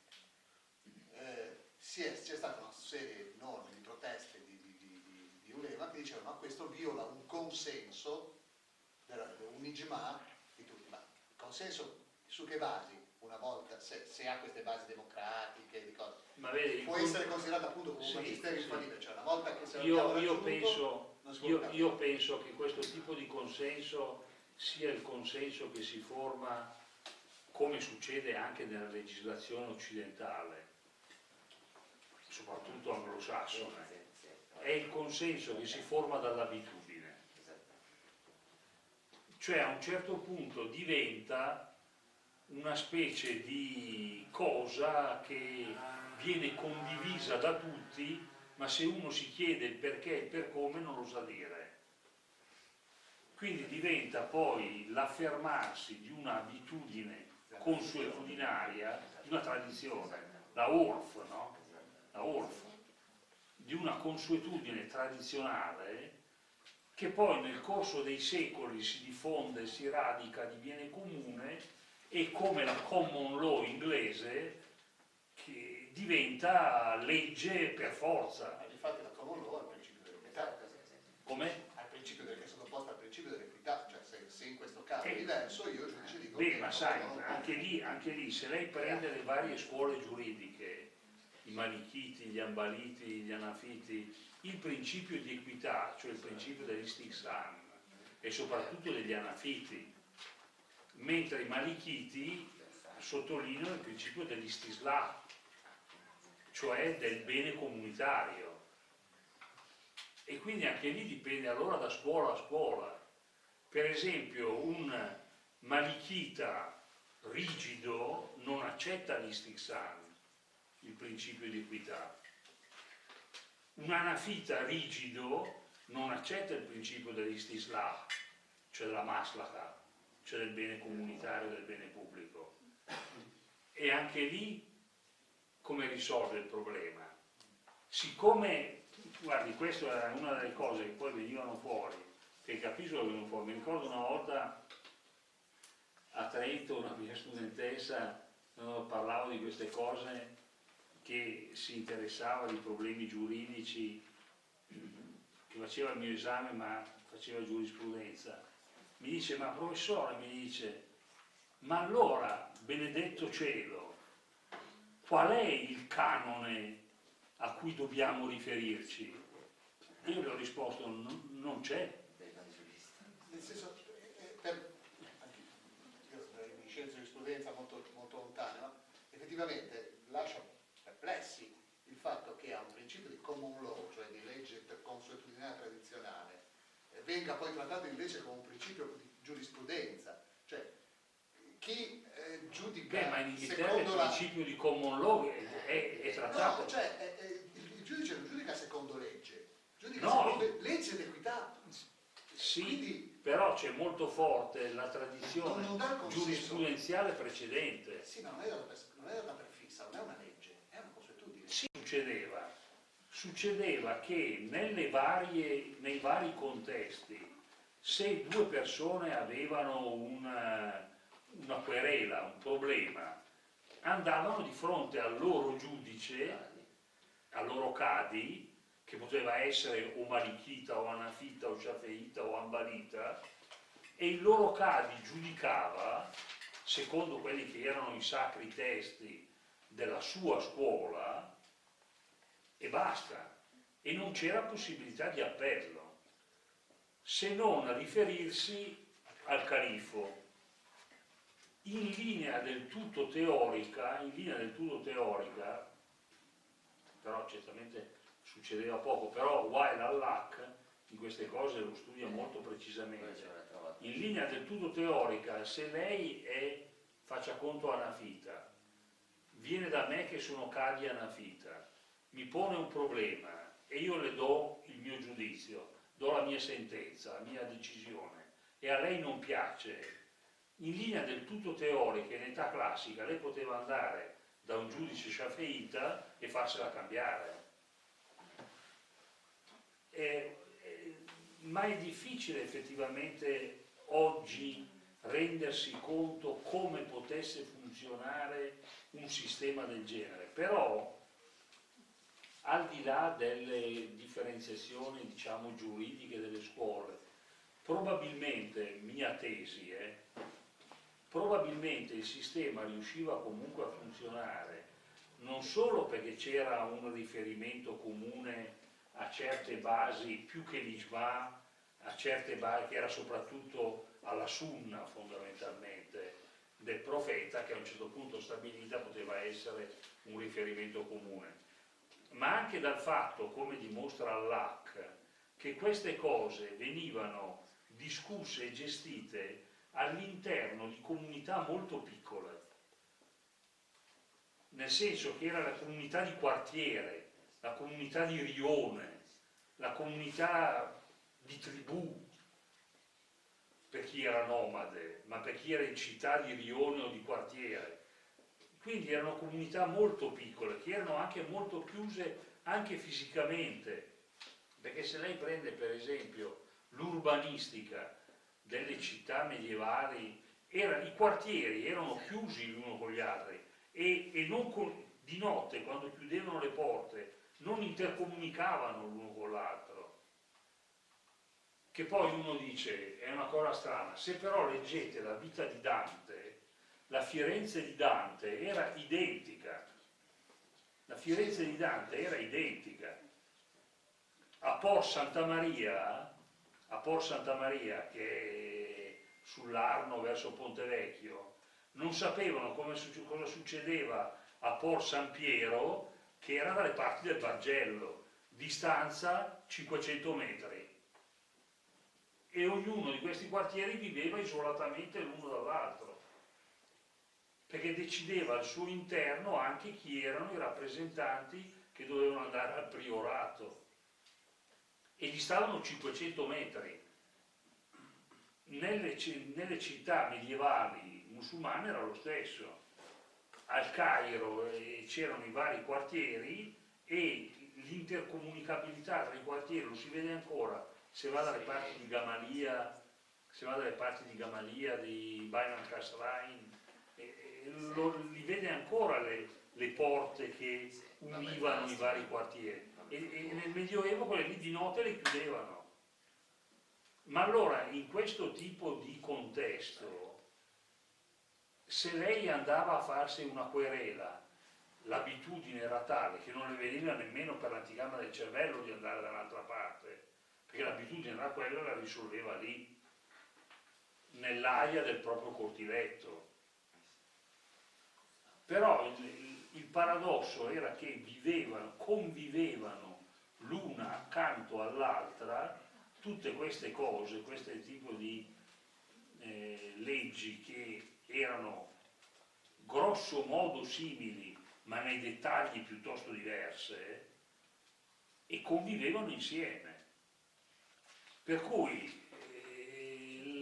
c'è stata una serie enorme di proteste di ulema che dicevano ma questo viola un consenso, un ijma di tutti. Ma consenso su che basi? Una volta, se ha queste basi democratiche, di cose, Ma vedi, può essere considerato appunto come un magisterio infallibile, cioè una volta che se l'abbiamo raggiunto, non si può toccare. io penso che questo tipo di consenso sia il consenso che si forma, come succede anche nella legislazione occidentale, soprattutto anglosassone, è il consenso che si forma dall'abitudine. Cioè a un certo punto diventa una specie di cosa che viene condivisa da tutti, ma se uno si chiede il perché e il per come non lo sa dire. Quindi diventa poi l'affermarsi di un'abitudine consuetudinaria, di una tradizione, la urf, no? La urf, di una consuetudine tradizionale che poi nel corso dei secoli si diffonde, si radica, diviene comune, e come la common law inglese che diventa legge per forza. Infatti la common law è il principio dell'equità. Come? È sottoposta al principio dell'equità, cioè se in questo caso è diverso, io giudice dico Beh, che ma sai, anche lì, se lei prende le varie scuole giuridiche, i Malichiti, gli Ambaliti, gli Anafiti, il principio di equità, cioè il principio dell'Istihsan, e soprattutto degli Anafiti, mentre i Malichiti sottolineano il principio dell'Istislah, cioè del bene comunitario. E quindi anche lì dipende allora da scuola a scuola. Per esempio un Malichita rigido non accetta l'Istihsan, il principio di equità. Un Anafita rigido non accetta il principio dell'Istislah, cioè della maslaha, cioè del bene comunitario, del bene pubblico. E anche lì come risolve il problema? Siccome, guardi, questa era una delle cose che poi venivano fuori, che capisco che venivano fuori. Mi ricordo una volta a Trento una mia studentessa, parlavo di queste cose, che si interessava di problemi giuridici, che faceva il mio esame ma faceva giurisprudenza. Mi dice, ma professore, mi dice, ma allora, benedetto cielo, qual è il canone a cui dobbiamo riferirci? Io le ho risposto, non c'è. Nel senso, io in scienze di giurisprudenza molto, molto lontane, ma effettivamente lascia perplessi il fatto che a un principio di common law, cioè di legge consuetudinaria tradizionale, venga poi trattato invece come un principio di giurisprudenza, cioè chi giudica ma in Inghilterra secondo il principio di common law è trattato. No, cioè il giudice non giudica secondo legge, giudica No, secondo legge d'equità. Sì, Quindi, però c'è molto forte la tradizione non dà il consenso. giurisprudenziale precedente. Sì, ma non è data per fissa, non è una legge, è una consuetudine. Sì, succedeva che nei vari contesti, se due persone avevano una querela, un problema, andavano di fronte al loro giudice, al loro cadi, che poteva essere o Malichita o Anafita o Shafi'ita o Ambalita, e il loro cadi giudicava secondo quelli che erano i sacri testi della sua scuola e basta, e non c'era possibilità di appello, se non a riferirsi al califfo. In linea del tutto teorica, però certamente succedeva poco, però Wael al-Haq in queste cose lo studia molto precisamente. In linea del tutto teorica, se lei è, faccia conto, anafita, viene da me che sono Qadi anafita, mi pone un problema e io le do il mio giudizio, do la mia sentenza, la mia decisione, e a lei non piace, in linea del tutto teorica, in età classica, lei poteva andare da un giudice shafiita e farsela cambiare. Ma è difficile effettivamente oggi rendersi conto come potesse funzionare un sistema del genere. Però, al di là delle differenziazioni, diciamo, giuridiche delle scuole, probabilmente, mia tesi probabilmente il sistema riusciva comunque a funzionare non solo perché c'era un riferimento comune a certe basi, più che l'Ijma, a certe basi, che era soprattutto alla Sunna fondamentalmente del profeta, che a un certo punto stabilita poteva essere un riferimento comune, ma anche dal fatto, come dimostra al-Haq, che queste cose venivano discusse e gestite all'interno di comunità molto piccole, nel senso che era la comunità di quartiere, la comunità di rione, la comunità di tribù, per chi era nomade, ma per chi era in città di rione o di quartiere. Quindi erano comunità molto piccole, che erano anche molto chiuse anche fisicamente, perché se lei prende per esempio l'urbanistica delle città medievali, i quartieri erano chiusi l'uno con gli altri e di notte, quando chiudevano le porte, non intercomunicavano l'uno con l'altro. Che poi uno dice, è una cosa strana, se però leggete la vita di Dante, la Firenze di Dante era identica. La Firenze di Dante era identica. A Por Santa Maria, che è sull'Arno verso Ponte Vecchio, non sapevano cosa succedeva a Por San Piero, che era dalle parti del Bargello, distanza 500 metri. E ognuno di questi quartieri viveva isolatamente l'uno dall'altro, perché decideva al suo interno anche chi erano i rappresentanti che dovevano andare al priorato, e gli stavano 500 metri. Nelle città medievali musulmane era lo stesso. Al Cairo c'erano i vari quartieri e l'intercomunicabilità tra i quartieri lo si vede ancora se va dalle parti di Gamalia, di Bain al-Kasrain, li vede ancora le porte che univano i vari quartieri, e nel Medioevo quelle lì di notte le chiudevano. Ma allora in questo tipo di contesto, se lei andava a farsi una querela, l'abitudine era tale che non le veniva nemmeno per l'anticamera del cervello di andare dall'altra parte, perché l'abitudine era quella, la risolveva lì, nell'aia del proprio cortiletto. Però il paradosso era che convivevano l'una accanto all'altra tutte queste cose, questo tipo di leggi che erano grosso modo simili ma nei dettagli piuttosto diverse, e convivevano insieme. Per cui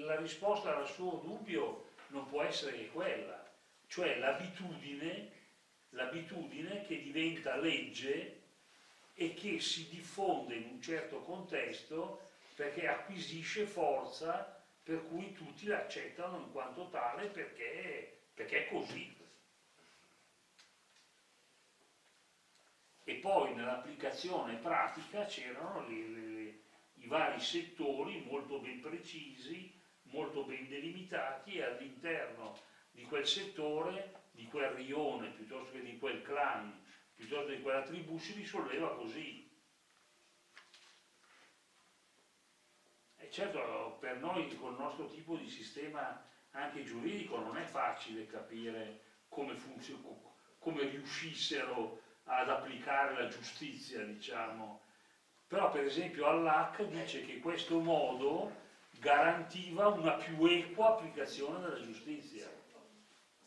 la risposta al suo dubbio non può essere che quella, cioè l'abitudine che diventa legge e che si diffonde in un certo contesto perché acquisisce forza, per cui tutti l'accettano in quanto tale perché è così. E poi nell'applicazione pratica c'erano i vari settori molto ben precisi, molto ben delimitati, e all'interno di quel settore, di quel rione, piuttosto che di quel clan, piuttosto che di quella tribù, si risolveva così. E certo, per noi, con il nostro tipo di sistema anche giuridico, non è facile capire come riuscissero ad applicare la giustizia, diciamo. Però per esempio Allah dice che questo modo garantiva una più equa applicazione della giustizia.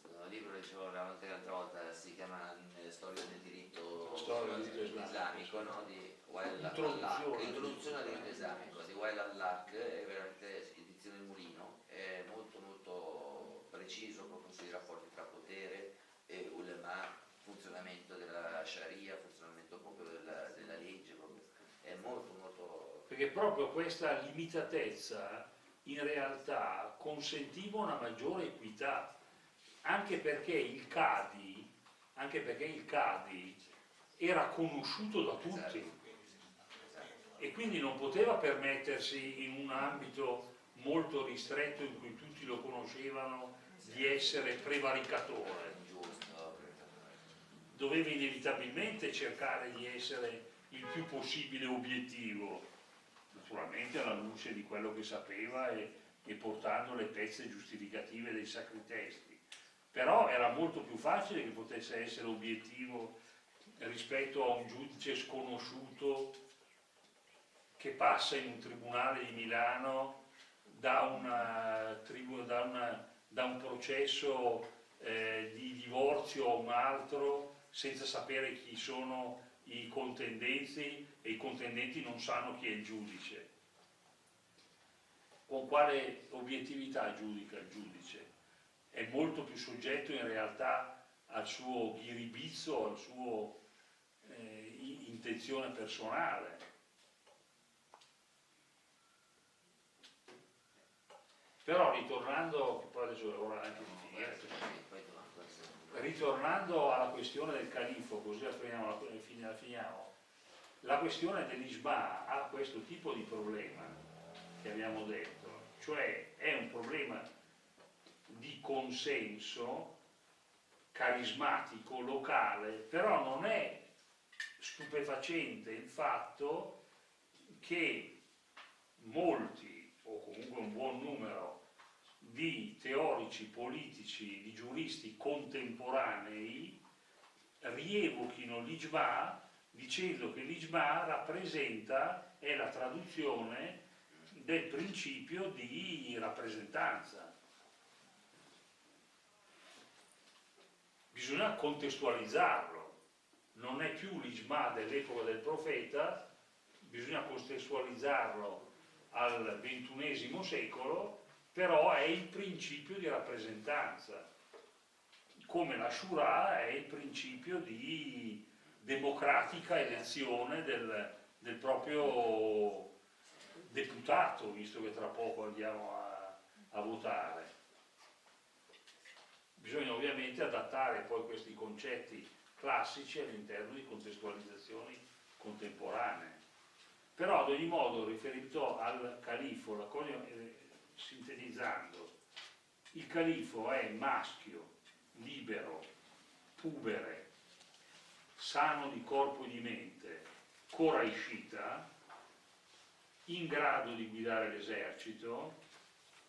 Questo libro, dicevo anche l'altra volta, si chiama Storia del diritto, islamico, no? Di Wael al-Haq, Introduzione al diritto islamico di Wael al-Haq, è veramente edizione Mulino, è molto molto preciso proprio sui rapporti tra potere e ulema, funzionamento della Sharia, funzionamento proprio della legge, proprio. È molto molto... Perché proprio questa limitatezza in realtà consentiva una maggiore equità, anche perché il Qadi era conosciuto da tutti e quindi non poteva permettersi in un ambito molto ristretto in cui tutti lo conoscevano di essere prevaricatore. Doveva inevitabilmente cercare di essere il più possibile obiettivo, naturalmente alla luce di quello che sapeva e portando le pezze giustificative dei sacri testi. Però era molto più facile che potesse essere obiettivo rispetto a un giudice sconosciuto che passa in un tribunale di Milano da un processo di divorzio a un altro senza sapere chi sono i contendenti e i contendenti non sanno chi è il giudice. Con quale obiettività giudica il giudice? È molto più soggetto in realtà al suo ghiribizzo, al suo intenzione personale. Però ritornando, poi adesso è ora anche di finire, ritornando alla questione del califo, così la finiamo, la questione dell'Ijma ha questo tipo di problema che abbiamo detto, cioè è un problema di consenso carismatico, locale, però non è stupefacente il fatto che molti, o comunque un buon numero, di teorici politici, di giuristi contemporanei rievochino l'Ijma dicendo che l'Ijma rappresenta, è la traduzione del principio di rappresentanza. Bisogna contestualizzarlo, non è più l'Ijma dell'epoca del profeta, bisogna contestualizzarlo al XXI secolo, però è il principio di rappresentanza, come la Shura è il principio di democratica elezione del proprio deputato, visto che tra poco andiamo a votare. Bisogna ovviamente adattare poi questi concetti classici all'interno di contestualizzazioni contemporanee. Però ad ogni modo, riferito al califo, la cosa, sintetizzando, il califo è maschio, libero, pubere, sano di corpo e di mente, coraiscita, in grado di guidare l'esercito,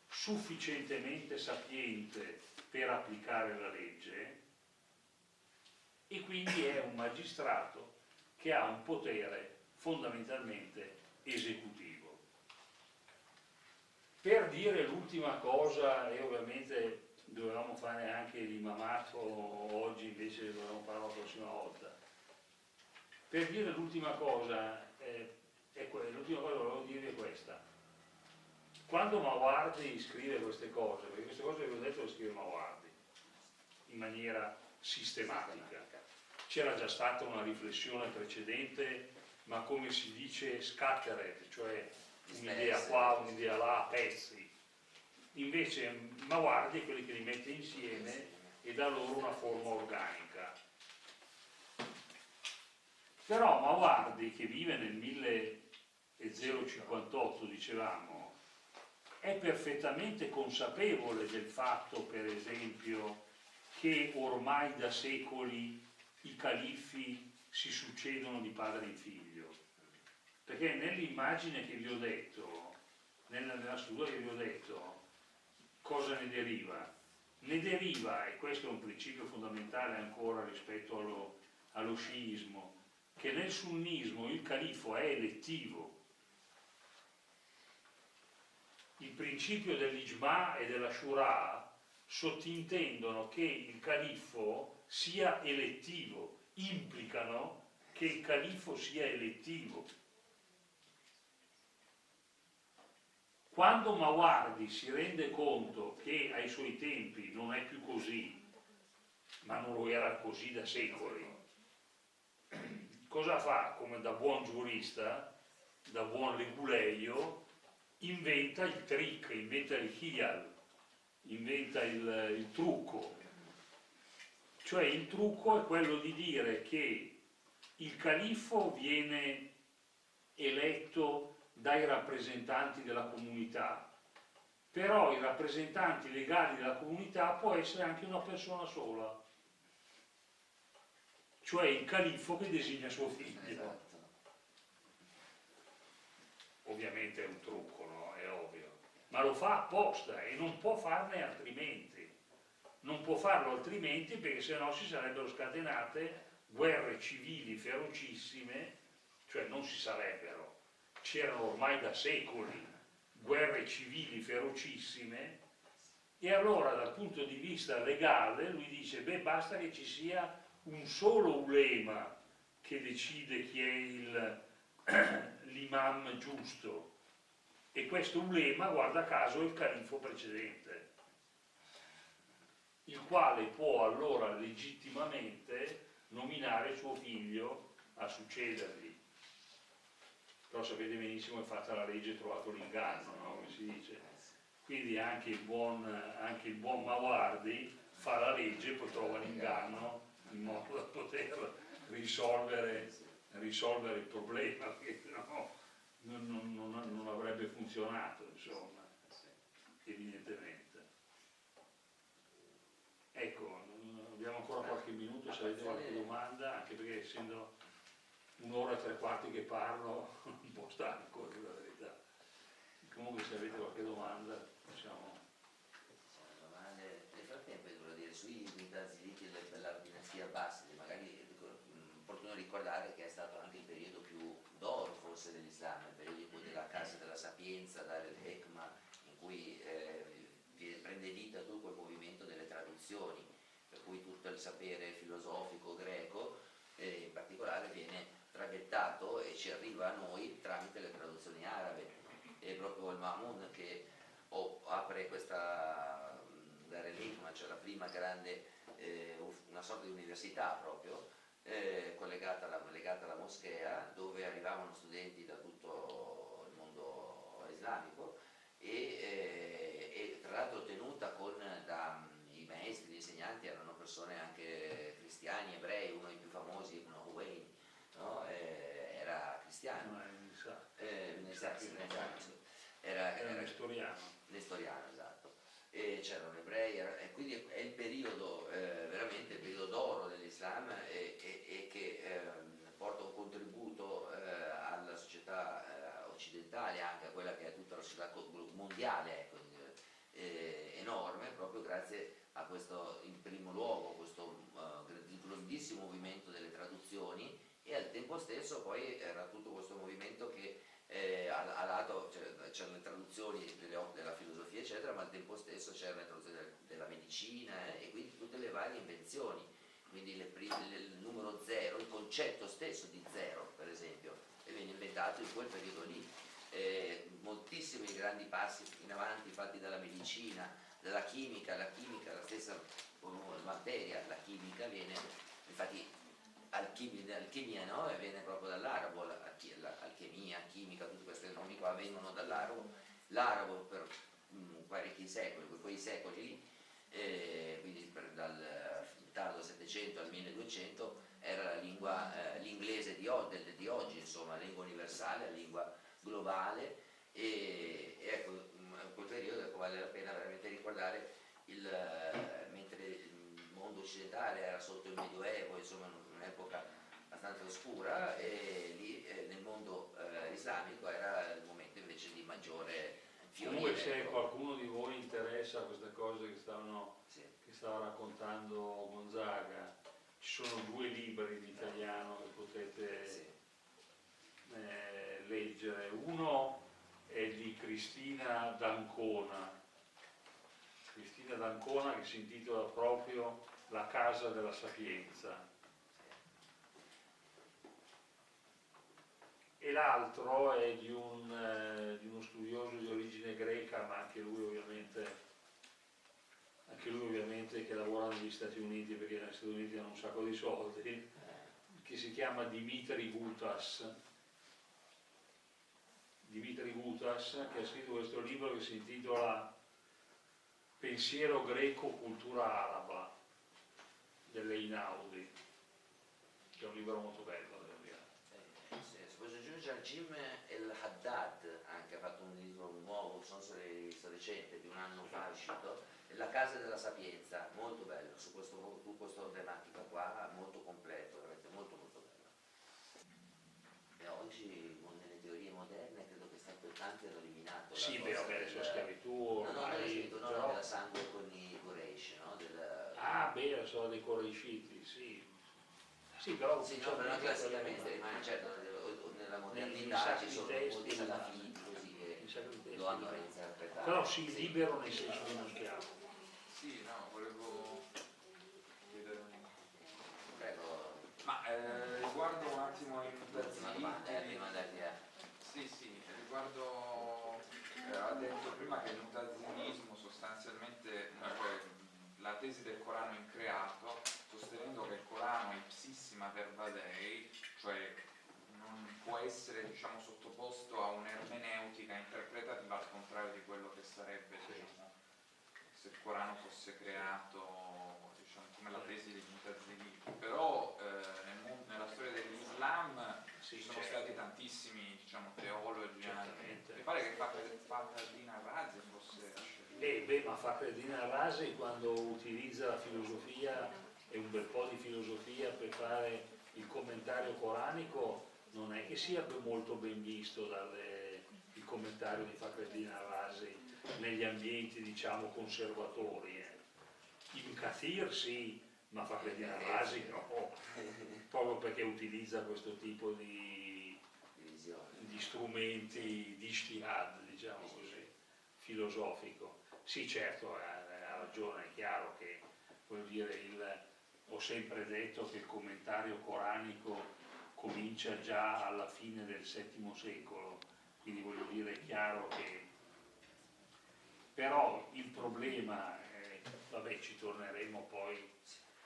sufficientemente sapiente per applicare la legge e quindi è un magistrato che ha un potere fondamentalmente esecutivo. Per dire l'ultima cosa, e ovviamente dovevamo fare anche l'imamato oggi, invece dovevamo farlo la prossima volta, per dire l'ultima cosa, l'ultima cosa che volevo dire è questa. Quando Mawardi scrive queste cose, perché queste cose che vi ho detto le scrive Mawardi in maniera sistematica, c'era già stata una riflessione precedente, ma come si dice scattered, cioè un'idea qua, un'idea là, a pezzi. Invece Mawardi è quelli che li mette insieme e dà loro una forma organica. Però Mawardi, che vive nel 1058, dicevamo, è perfettamente consapevole del fatto, per esempio, che ormai da secoli i califfi si succedono di padre in figlio, perché nell'immagine che vi ho detto, nella struttura che vi ho detto, cosa ne deriva? Ne deriva, e questo è un principio fondamentale ancora rispetto allo sciismo, che nel sunnismo il califfo è elettivo. Il principio dell'ijma e della shura sottintendono che il califfo sia elettivo, implicano che il califfo sia elettivo. Quando Mawardi si rende conto che ai suoi tempi non è più così, ma non lo era così da secoli, cosa fa? Come da buon giurista, da buon leguleio, inventa il trick, inventa il hiyal, inventa il trucco. Cioè il trucco è quello di dire che il califfo viene eletto dai rappresentanti della comunità, però i rappresentanti legali della comunità può essere anche una persona sola, cioè il califfo che designa suo figlio. Esatto. Ovviamente è un trucco, no? È ovvio, ma lo fa apposta e non può farne altrimenti. Non può farlo altrimenti perché sennò si sarebbero scatenate guerre civili ferocissime, cioè non si sarebbero, c'erano ormai da secoli guerre civili ferocissime, e allora dal punto di vista legale lui dice, beh, basta che ci sia un solo ulema che decide chi è l'imam giusto, e questo ulema, guarda caso, è il califfo precedente, il quale può allora legittimamente nominare suo figlio a succedergli. Però sapete benissimo che fatta la legge è trovato l'inganno, no? Come si dice. Quindi anche il buon Mawardi fa la legge e poi trova l'inganno in modo da poter risolvere il problema, perché no, non avrebbe funzionato, insomma, evidentemente. Ecco, abbiamo ancora qualche minuto, se avete qualche domanda, anche perché essendo un'ora e tre quarti che parlo, un po' stanco, la verità. Comunque se avete qualche domanda, possiamo... Domande. Nel frattempo devo dire sui Mutaziliti della dinastia Abbaside, magari è opportuno ricordare che è stato anche il periodo più d'oro forse dell'Islam, il periodo in cui della Casa della Sapienza, Dar el-Hekma, in cui prende vita tutto quel movimento delle traduzioni, per cui tutto il sapere filosofico greco in particolare viene traghettato e ci arriva a noi tramite le traduzioni arabe. È proprio il Ma'mun che apre questa Dar el-Hikma, cioè la prima grande, una sorta di università proprio, legata alla moschea, dove arrivavano studenti da tutto il mondo islamico e tra l'altro tenuta i maestri, gli insegnanti erano persone anche cristiani, ebrei, uno dei più famosi, Ibn Huwayn, no? Era cristiano. Era nestoriano, esatto. E c'erano ebrei, e quindi è il periodo, veramente il periodo d'oro dell'Islam e che porta un contributo alla società occidentale, anche a quella che è tutta la società mondiale, ecco, enorme, proprio grazie a questo, in primo luogo, questo grandissimo movimento delle traduzioni, e al tempo stesso poi era tutto questo movimento che a lato c'erano le traduzioni della filosofia eccetera, ma al tempo stesso c'erano le traduzioni della medicina e quindi tutte le varie invenzioni, quindi il numero zero, il concetto stesso di zero per esempio, venne inventato in quel periodo lì. Moltissimi grandi passi in avanti fatti dalla medicina, dalla chimica, la stessa materia, la chimica viene, infatti alchimia, no? Viene proprio dall'arabo, alchimia, chimica, tutti questi nomi qua vengono dall'arabo. L'arabo per parecchi secoli, per quei secoli lì, quindi dal tardo 700 al 1200 era la lingua, l'inglese di oggi, insomma, la lingua universale, la lingua globale, e ecco, quel ricordare mentre il mondo occidentale era sotto il Medioevo, insomma un'epoca abbastanza oscura, e lì nel mondo islamico era il momento invece di maggiore fiorire. Comunque se qualcuno di voi interessa a queste cose che Sì. stava raccontando Gonzaga, ci sono 2 libri in italiano che potete Sì. leggere. Uno è di Cristina D'Ancona, che si intitola proprio La casa della sapienza, e l'altro è di uno studioso di origine greca, ma anche lui ovviamente che lavora negli Stati Uniti, perché negli Stati Uniti hanno un sacco di soldi, che si chiama Dimitri Gutas, che ha scritto questo libro che si intitola Pensiero greco, cultura araba, dell'Einaudi, che è un libro molto bello, devo dire. Si può aggiungere Jim El Haddad, anche ha fatto un libro nuovo, non so se l'hai visto, recente, di un anno fa è uscito, La casa della sapienza, molto bello, su questa tematica qua, molto completo, veramente molto molto bello. E oggi nelle teorie moderne credo che tanti hanno eliminato Sì, la beh, cosa vabbè, la schiavitù ormai, no, però... della sangue con i Quraysh, no? Ah, beh, la storia dei Qurayshiti, sì. Sì, però Sì, no, però classicamente rimane, certo, nella modernità ci sono molti salafiti così che lo hanno reinterpretato. Però sì, libero nel senso di non schiavo. Sì, no, volevo chiedere Prego, ma riguardo un attimo i ultima domanda, prima di andare via. sì, riguardo ha detto prima che il mutazionismo sostanzialmente, cioè la tesi del Corano increato, sostenendo che il Corano è ipsissima verba dei, cioè non può essere, diciamo, sottoposto a un'ermeneutica interpretativa al contrario di quello che sarebbe, diciamo, se il Corano fosse creato, diciamo, come la tesi degli mutaziliti. Però nella storia dell'Islam ci sono stati tantissimi, diciamo, teologi anche. Mi pare che Fakhreddin Razi fosse... Ma Fakhreddin Razi, quando utilizza la filosofia e un bel po' di filosofia per fare il commentario coranico, non è che sia molto ben visto il commentario di Fakhreddin Razi negli ambienti, diciamo, conservatori. Ibn Kathir sì, ma Fakhreddin Razi no, proprio perché utilizza questo tipo di strumenti di ijtihad, diciamo così, filosofico. Sì, certo, ha ragione, è chiaro che, voglio dire, ho sempre detto che il commentario coranico comincia già alla fine del VII secolo, quindi voglio dire, è chiaro che... Però il problema, vabbè, ci torneremo poi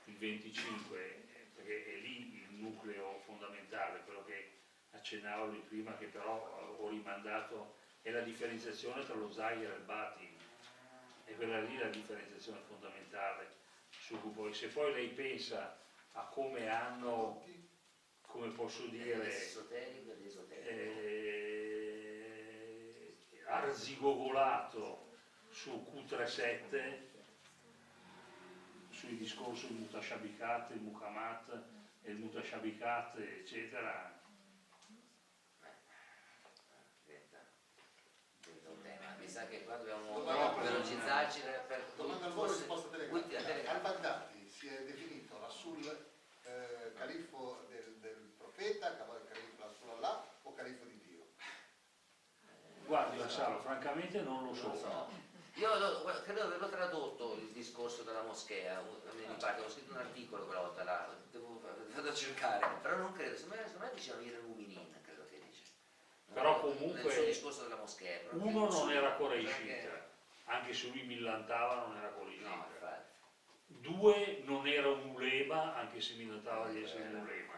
il 25, perché è lì il nucleo fondamentale, quello che accennavo di prima, che però ho rimandato, è la differenziazione tra lo Zahir e il Batin. È quella lì la differenziazione fondamentale, su cui poi, se poi lei pensa a come hanno, come posso dire, arzigogolato su Q37, sui discorsi del Mutashabihat, il Muhammad e il Mutashabihat, eccetera. Mi sa che qua dobbiamo velocizzarci per domanda al volo, risposta telegrafica. Al-Baghdadi si è definito Rasul, califfo del profeta, califfo Rasulallah o califfo di Dio? Guardi, Massaro, francamente non lo so. Io credo di averlo tradotto il discorso della moschea, mi pare, ho scritto un articolo quella volta là, vado a cercare, però non credo, secondo me diceva Amir al-Mu'minin, credo che dice. Però comunque nel suo discorso della moschea. Uno non era Qurayshita, anche se lui millantava non era Qurayshita. No, infatti. 2 non era un ulema, anche se millantava di essere un ulema.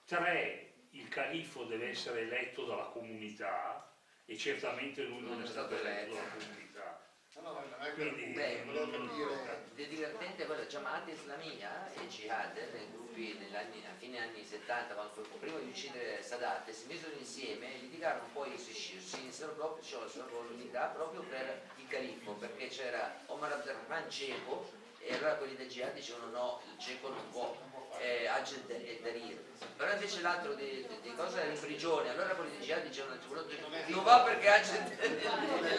3, il califfo deve essere eletto dalla comunità, e certamente lui non è stato eletto dalla comunità. Quindi, è divertente quello, Jamaat Islamia e Jihad nei gruppi a fine anni 70, quando prima di uccidere Sadat, si misero insieme, litigarono, poi si insero proprio, l'unità proprio per i califfo, perché c'era Omar Abdurrahman cieco, e allora quelli del jihad dicevano no, il cieco non può, Aged e Darir. Però invece l'altro di cosa era in prigione, allora quelli del jihad dicevano non va perché Aged